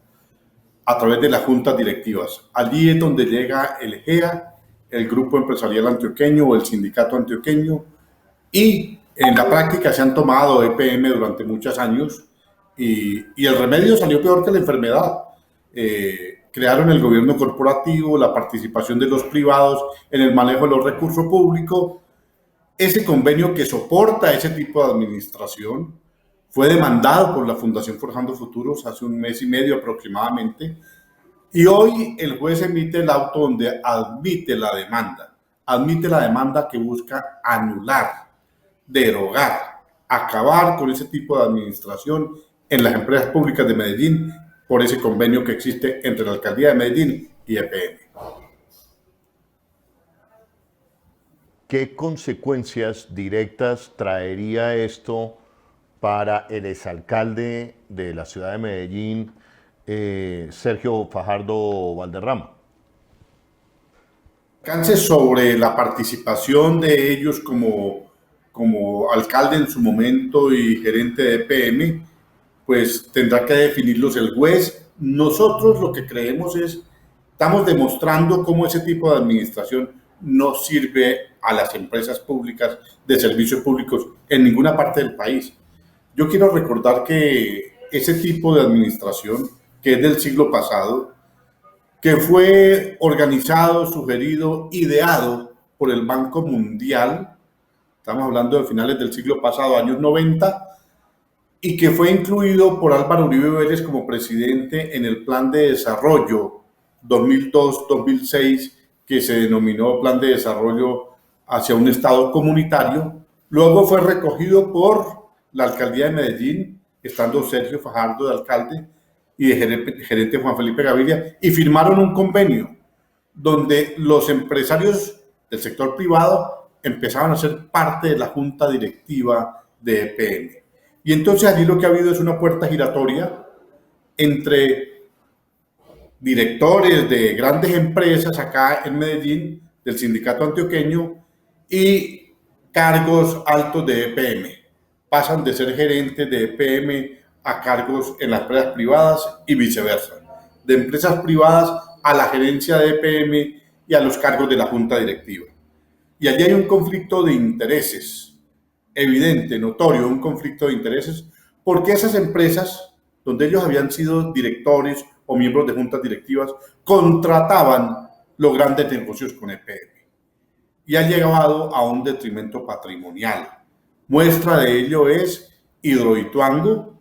a través de las juntas directivas. Allí es donde llega el GEA, el Grupo Empresarial Antioqueño o el Sindicato Antioqueño, y en la práctica se han tomado EPM durante muchos años y el remedio salió peor que la enfermedad. Crearon el gobierno corporativo, la participación de los privados en el manejo de los recursos públicos. Ese convenio que soporta ese tipo de administración fue demandado por la Fundación Forjando Futuros hace un mes y medio aproximadamente, y hoy el juez emite el auto donde admite la demanda que busca anular, derogar, acabar con ese tipo de administración en las empresas públicas de Medellín por ese convenio que existe entre la Alcaldía de Medellín y EPM. ¿Qué consecuencias directas traería esto para el exalcalde de la ciudad de Medellín, Sergio Fajardo Valderrama? Alcance sobre la participación de ellos como alcalde en su momento y gerente de EPM, pues tendrá que definirlos el juez. Nosotros lo que creemos estamos demostrando cómo ese tipo de administración no sirve a las empresas públicas de servicios públicos en ninguna parte del país. Yo quiero recordar que ese tipo de administración, que es del siglo pasado, que fue organizado, sugerido, ideado por el Banco Mundial, estamos hablando de finales del siglo pasado, años 90, y que fue incluido por Álvaro Uribe Vélez como presidente en el Plan de Desarrollo 2002-2006, que se denominó Plan de Desarrollo hacia un Estado comunitario. Luego fue recogido por la Alcaldía de Medellín, estando Sergio Fajardo de alcalde y de gerente Juan Felipe Gaviria, y firmaron un convenio donde los empresarios del sector privado empezaban a ser parte de la junta directiva de EPM. Y entonces allí lo que ha habido es una puerta giratoria entre directores de grandes empresas acá en Medellín, del sindicato antioqueño, y cargos altos de EPM. Pasan de ser gerentes de EPM a cargos en las empresas privadas y viceversa. De empresas privadas a la gerencia de EPM y a los cargos de la junta directiva. Y allí hay un conflicto de intereses, evidente, notorio, un conflicto de intereses, porque esas empresas, donde ellos habían sido directores o miembros de juntas directivas, contrataban los grandes negocios con EPM. Y ha llegado a un detrimento patrimonial. Muestra de ello es Hidroituango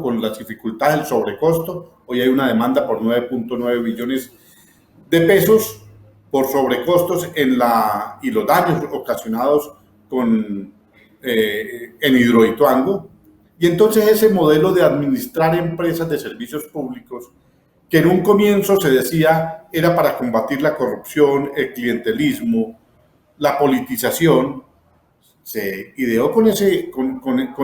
con las dificultades del sobrecosto. Hoy hay una demanda por 9.9 billones de pesos por sobrecostos y los daños ocasionados en Hidroituango. Y entonces ese modelo de administrar empresas de servicios públicos, que en un comienzo se decía era para combatir la corrupción, el clientelismo, la politización, se ideó con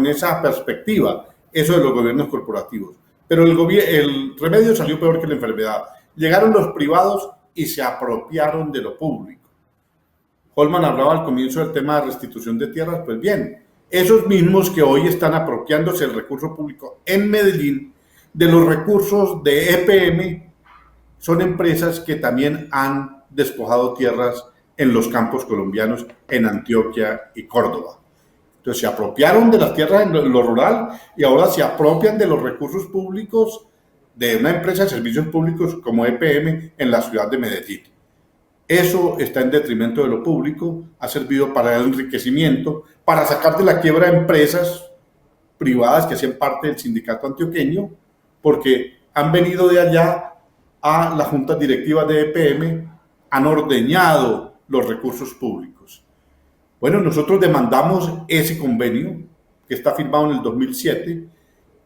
esa perspectiva, eso de los gobiernos corporativos. Pero el remedio salió peor que la enfermedad. Llegaron los privados y se apropiaron de lo público. Holman hablaba al comienzo del tema de restitución de tierras. Pues bien, esos mismos que hoy están apropiándose del recurso público en Medellín, de los recursos de EPM, son empresas que también han despojado tierras en los campos colombianos, en Antioquia y Córdoba. Entonces se apropiaron de las tierras en lo rural y ahora se apropian de los recursos públicos de una empresa de servicios públicos como EPM en la ciudad de Medellín. Eso está en detrimento de lo público, ha servido para el enriquecimiento, para sacar de la quiebra empresas privadas que hacían parte del sindicato antioqueño, porque han venido de allá a las juntas directivas de EPM, han ordeñado los recursos públicos. Bueno, nosotros demandamos ese convenio que está firmado en el 2007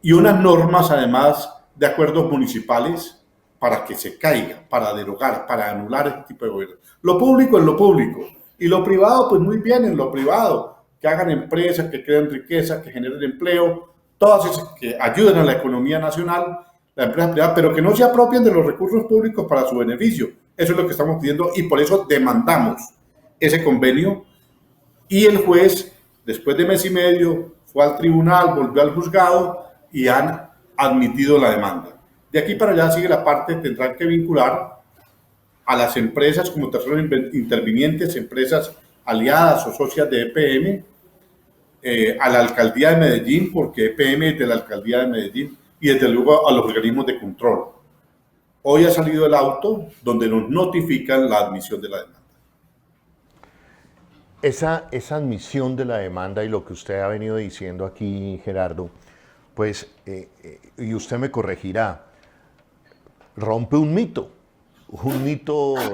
y unas normas además de acuerdos municipales para que se caiga, para derogar, para anular este tipo de gobierno. Lo público es lo público y lo privado, pues muy bien en lo privado, que hagan empresas, que creen riqueza, que generen empleo, todas esas que ayuden a la economía nacional, la empresa privada, pero que no se apropien de los recursos públicos para su beneficio. Eso es lo que estamos pidiendo y por eso demandamos ese convenio. Y el juez, después de mes y medio, fue al tribunal, volvió al juzgado y han admitido la demanda. De aquí para allá sigue la parte, tendrán que vincular a las empresas como terceros intervinientes, empresas aliadas o socias de EPM, a la alcaldía de Medellín, porque EPM es de la alcaldía de Medellín, y desde luego a los organismos de control. Hoy ha salido el auto donde nos notifican la admisión de la demanda. Esa admisión de la demanda y lo que usted ha venido diciendo aquí, Gerardo, pues, y usted me corregirá, rompe un mito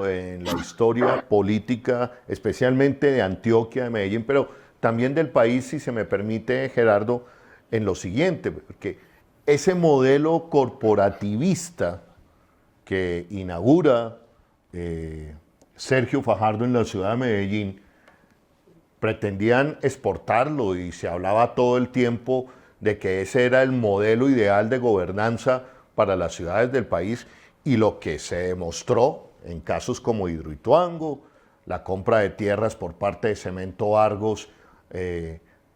en la historia política, especialmente de Antioquia, de Medellín, pero también del país, si se me permite, Gerardo, en lo siguiente, porque ese modelo corporativista que inaugura Sergio Fajardo en la ciudad de Medellín, pretendían exportarlo y se hablaba todo el tiempo de que ese era el modelo ideal de gobernanza para las ciudades del país, y lo que se demostró en casos como Hidroituango, la compra de tierras por parte de Cemento Argos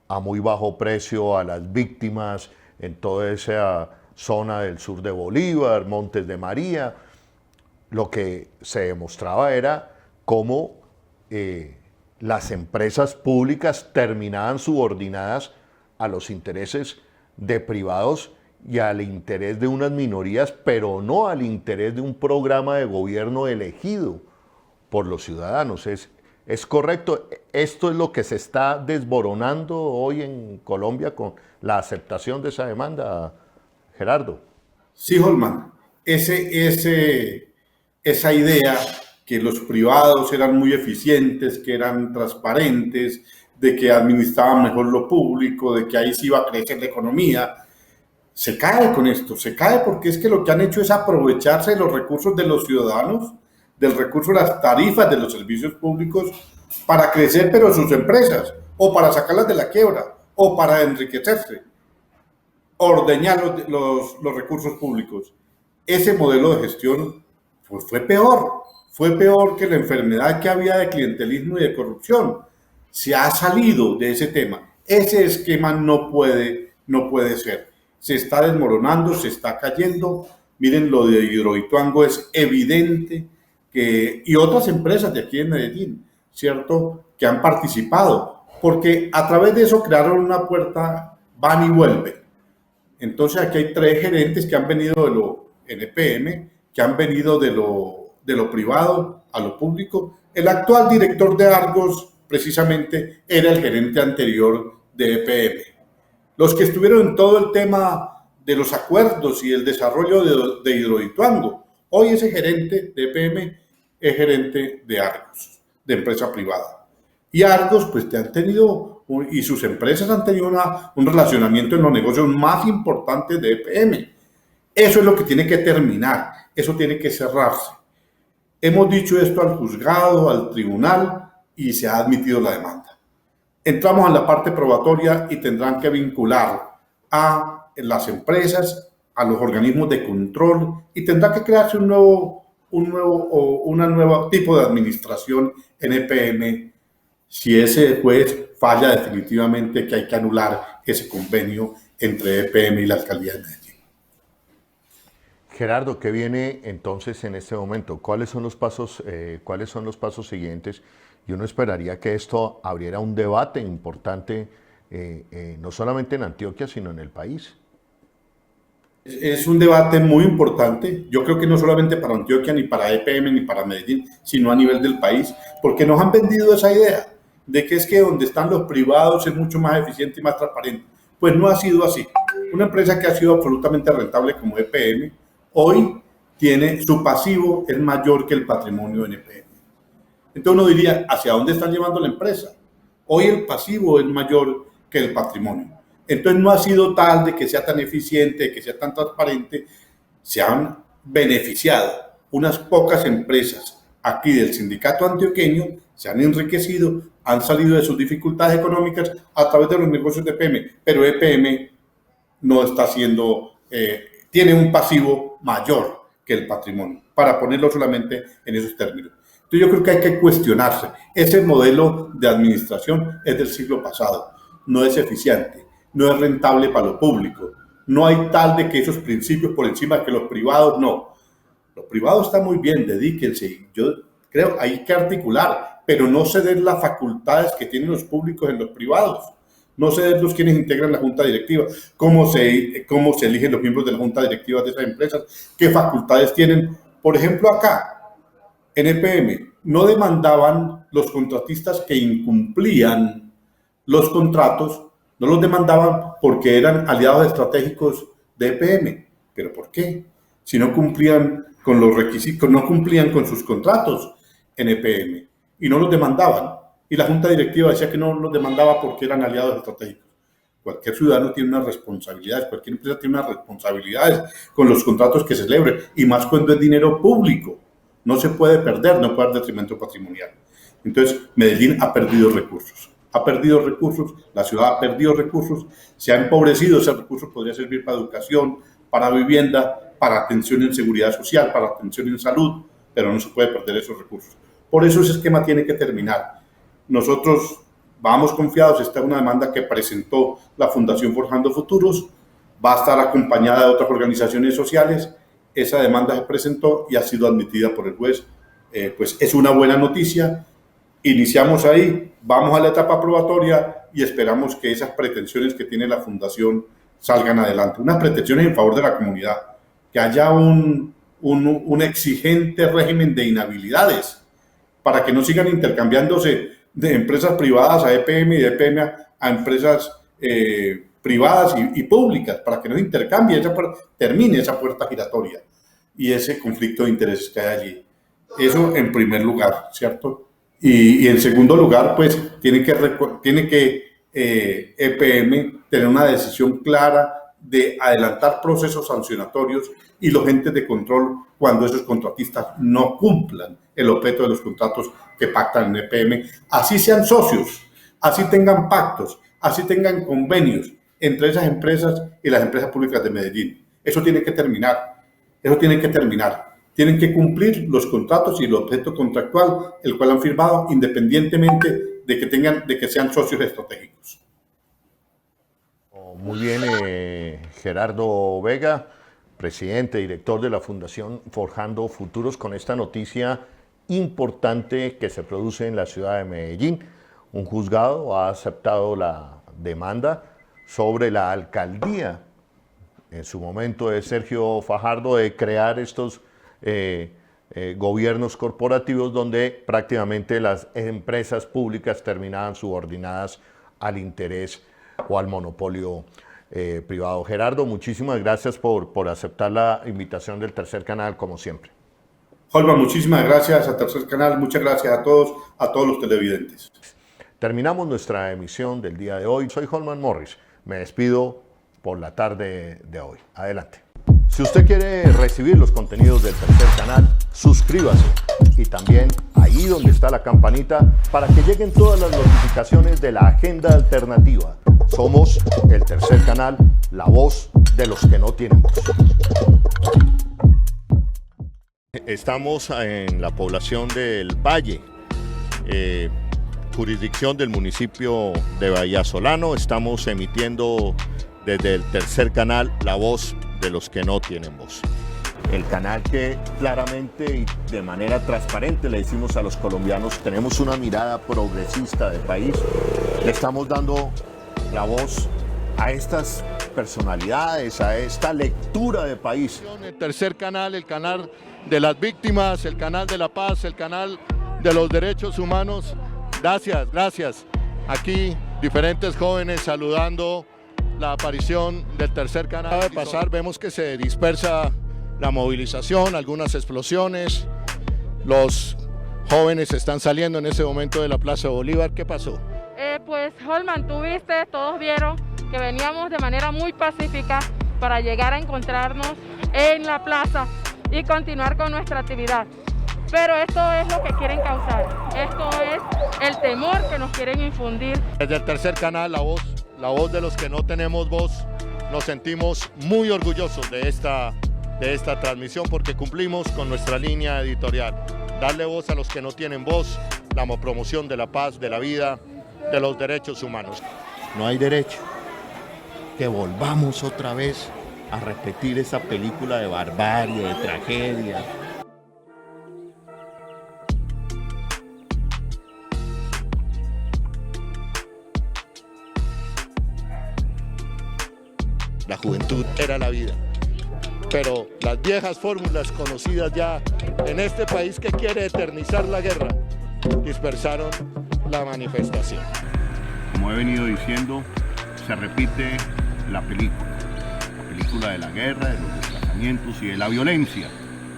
a muy bajo precio a las víctimas en toda esa zona del sur de Bolívar, Montes de María, lo que se demostraba era cómo las empresas públicas terminaban subordinadas a los intereses de privados y al interés de unas minorías, pero no al interés de un programa de gobierno elegido por los ciudadanos. ¿Es correcto? ¿Esto es lo que se está desboronando hoy en Colombia con la aceptación de esa demanda, Gerardo? Sí, Holman, esa idea que los privados eran muy eficientes, que eran transparentes, de que administraban mejor lo público, de que ahí sí iba a crecer la economía, se cae con esto, se cae porque es que lo que han hecho es aprovecharse de los recursos de los ciudadanos, del recurso de las tarifas de los servicios públicos para crecer, pero sus empresas, o para sacarlas de la quiebra, o para enriquecerse, ordeñar los recursos públicos. Ese modelo de gestión pues, fue peor que la enfermedad que había de clientelismo y de corrupción. Se ha salido de ese tema. Ese esquema no puede ser. Se está desmoronando, se está cayendo. Miren, lo de Hidroituango es evidente y otras empresas de aquí en Medellín, ¿cierto?, que han participado, porque a través de eso crearon una puerta van y vuelve. Entonces aquí hay 3 gerentes que han venido de lo NPM, que han venido de lo privado a lo público. El actual director de Argos precisamente era el gerente anterior de EPM. Los que estuvieron en todo el tema de los acuerdos y el desarrollo de Hidroituango, hoy ese gerente de EPM es gerente de Argos, de empresa privada. Y Argos, pues, y sus empresas han tenido un relacionamiento en los negocios más importantes de EPM. Eso es lo que tiene que terminar, eso tiene que cerrarse. Hemos dicho esto al juzgado, al tribunal, y se ha admitido la demanda. Entramos en la parte probatoria y tendrán que vincular a las empresas, a los organismos de control, y tendrá que crearse un nuevo tipo de administración en EPM si ese juez falla definitivamente que hay que anular ese convenio entre EPM y la alcaldía de Medellín. Gerardo, ¿qué viene entonces en este momento? ¿Cuáles son los pasos siguientes? Y uno esperaría que esto abriera un debate importante, no solamente en Antioquia, sino en el país. Es un debate muy importante, yo creo que no solamente para Antioquia, ni para EPM, ni para Medellín, sino a nivel del país, porque nos han vendido esa idea de que es que donde están los privados es mucho más eficiente y más transparente. Pues no ha sido así. Una empresa que ha sido absolutamente rentable como EPM, hoy tiene su pasivo es mayor que el patrimonio en EPM. Entonces uno diría, ¿hacia dónde están llevando la empresa? Hoy el pasivo es mayor que el patrimonio. Entonces no ha sido tal de que sea tan eficiente, que sea tan transparente. Se han beneficiado unas pocas empresas aquí del sindicato antioqueño, se han enriquecido, han salido de sus dificultades económicas a través de los negocios de EPM, pero EPM no está haciendo, tiene un pasivo mayor que el patrimonio, para ponerlo solamente en esos términos. Entonces yo creo que hay que cuestionarse. Ese modelo de administración es del siglo pasado, no es eficiente, no es rentable para lo público. No hay tal de que esos principios por encima de que los privados, no. Los privados están muy bien, dedíquense. Yo creo hay que articular, pero no ceder las facultades que tienen los públicos en los privados. No ceder los quienes integran la junta directiva, cómo se eligen los miembros de la junta directiva de esas empresas, qué facultades tienen. Por ejemplo, acá, en EPM, no demandaban los contratistas que incumplían los contratos, no los demandaban porque eran aliados estratégicos de EPM. ¿Pero por qué? Si no cumplían con los requisitos, no cumplían con sus contratos en EPM y no los demandaban. Y la junta directiva decía que no los demandaba porque eran aliados estratégicos. Cualquier ciudadano tiene unas responsabilidades, cualquier empresa tiene unas responsabilidades con los contratos que celebre, y más cuando es dinero público. No se puede perder, no puede haber detrimento patrimonial. Entonces, Medellín ha perdido recursos. La ciudad ha perdido recursos, se ha empobrecido. Esos recursos podrían servir para educación, para vivienda, para atención en seguridad social, para atención en salud, pero no se puede perder esos recursos. Por eso ese esquema tiene que terminar. Nosotros vamos confiados, esta es una demanda que presentó la Fundación Forjando Futuros, va a estar acompañada de otras organizaciones sociales. Esa demanda se presentó y ha sido admitida por el juez. Pues es una buena noticia. Iniciamos ahí, vamos a la etapa probatoria y esperamos que esas pretensiones que tiene la Fundación salgan adelante. Unas pretensiones en favor de la comunidad, que haya un exigente régimen de inhabilidades para que no sigan intercambiándose de empresas privadas a EPM y de EPM a empresas privadas y públicas, para que no intercambie, termine esa puerta giratoria y ese conflicto de intereses que hay allí. Eso en primer lugar, ¿cierto? Y en segundo lugar, pues tiene que EPM tener una decisión clara de adelantar procesos sancionatorios y los entes de control cuando esos contratistas no cumplan el objeto de los contratos que pactan en EPM, así sean socios, así tengan pactos, así tengan convenios entre esas empresas y las empresas públicas de Medellín. Eso tiene que terminar, Tienen que cumplir los contratos y el objeto contractual, el cual han firmado, independientemente de que sean socios estratégicos. Muy bien, Gerardo Vega, presidente, director de la Fundación Forjando Futuros, con esta noticia importante que se produce en la ciudad de Medellín. Un juzgado ha aceptado la demanda sobre la alcaldía, en su momento de Sergio Fajardo, de crear estos gobiernos corporativos donde prácticamente las empresas públicas terminaban subordinadas al interés o al monopolio privado. Gerardo, muchísimas gracias por aceptar la invitación del Tercer Canal, como siempre. Holman, muchísimas gracias a Tercer Canal, muchas gracias a todos los televidentes. Terminamos nuestra emisión del día de hoy. Soy Holman Morris, me despido por la tarde de hoy. Adelante. Si usted quiere recibir los contenidos del Tercer Canal, suscríbase y también ahí donde está la campanita para que lleguen todas las notificaciones de la agenda alternativa. Somos el Tercer Canal, la voz de los que no tienen voz. Estamos en la población del Valle, jurisdicción del municipio de Vallasolano. Estamos emitiendo desde el Tercer Canal, la voz de los que no tienen voz. El canal que claramente y de manera transparente le decimos a los colombianos, tenemos una mirada progresista del país, le estamos dando la voz a estas personalidades, a esta lectura de país. El Tercer Canal, el canal de las víctimas, el canal de la paz, el canal de los derechos humanos. Gracias, gracias. Aquí diferentes jóvenes saludando la aparición del Tercer Canal. Acaba de pasar, vemos que se dispersa la movilización, algunas explosiones. Los jóvenes están saliendo en ese momento de la Plaza Bolívar. ¿Qué pasó? Pues Holman, tú viste, todos vieron que veníamos de manera muy pacífica para llegar a encontrarnos en la plaza y continuar con nuestra actividad. Pero esto es lo que quieren causar, esto es el temor que nos quieren infundir. Desde el Tercer Canal, la voz de los que no tenemos voz, nos sentimos muy orgullosos de esta transmisión porque cumplimos con nuestra línea editorial. Darle voz a los que no tienen voz, la promoción de la paz, de la vida, de los derechos humanos. No hay derecho, que volvamos otra vez a repetir esa película de barbarie, de tragedia. La juventud era la vida, pero las viejas fórmulas conocidas ya en este país que quiere eternizar la guerra dispersaron la manifestación. Como he venido diciendo, se repite la película de la guerra, de los desplazamientos y de la violencia.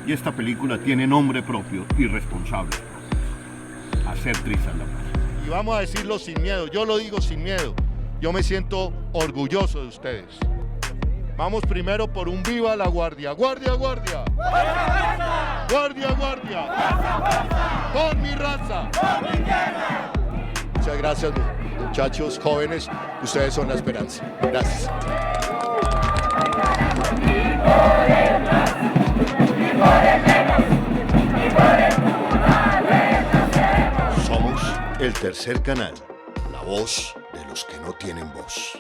Y esta película tiene nombre propio y responsables propios: hacer trizas la paz. Y vamos a decirlo sin miedo, yo lo digo sin miedo, yo me siento orgulloso de ustedes. Vamos primero por un viva la guardia. ¡Guardia, guardia! ¡Guardia, guardia! ¡Con mi raza! ¡Con mi tierra! Muchas gracias, muchachos, jóvenes. Ustedes son la esperanza. Gracias. Somos el tercer canal, la voz de los que no tienen voz.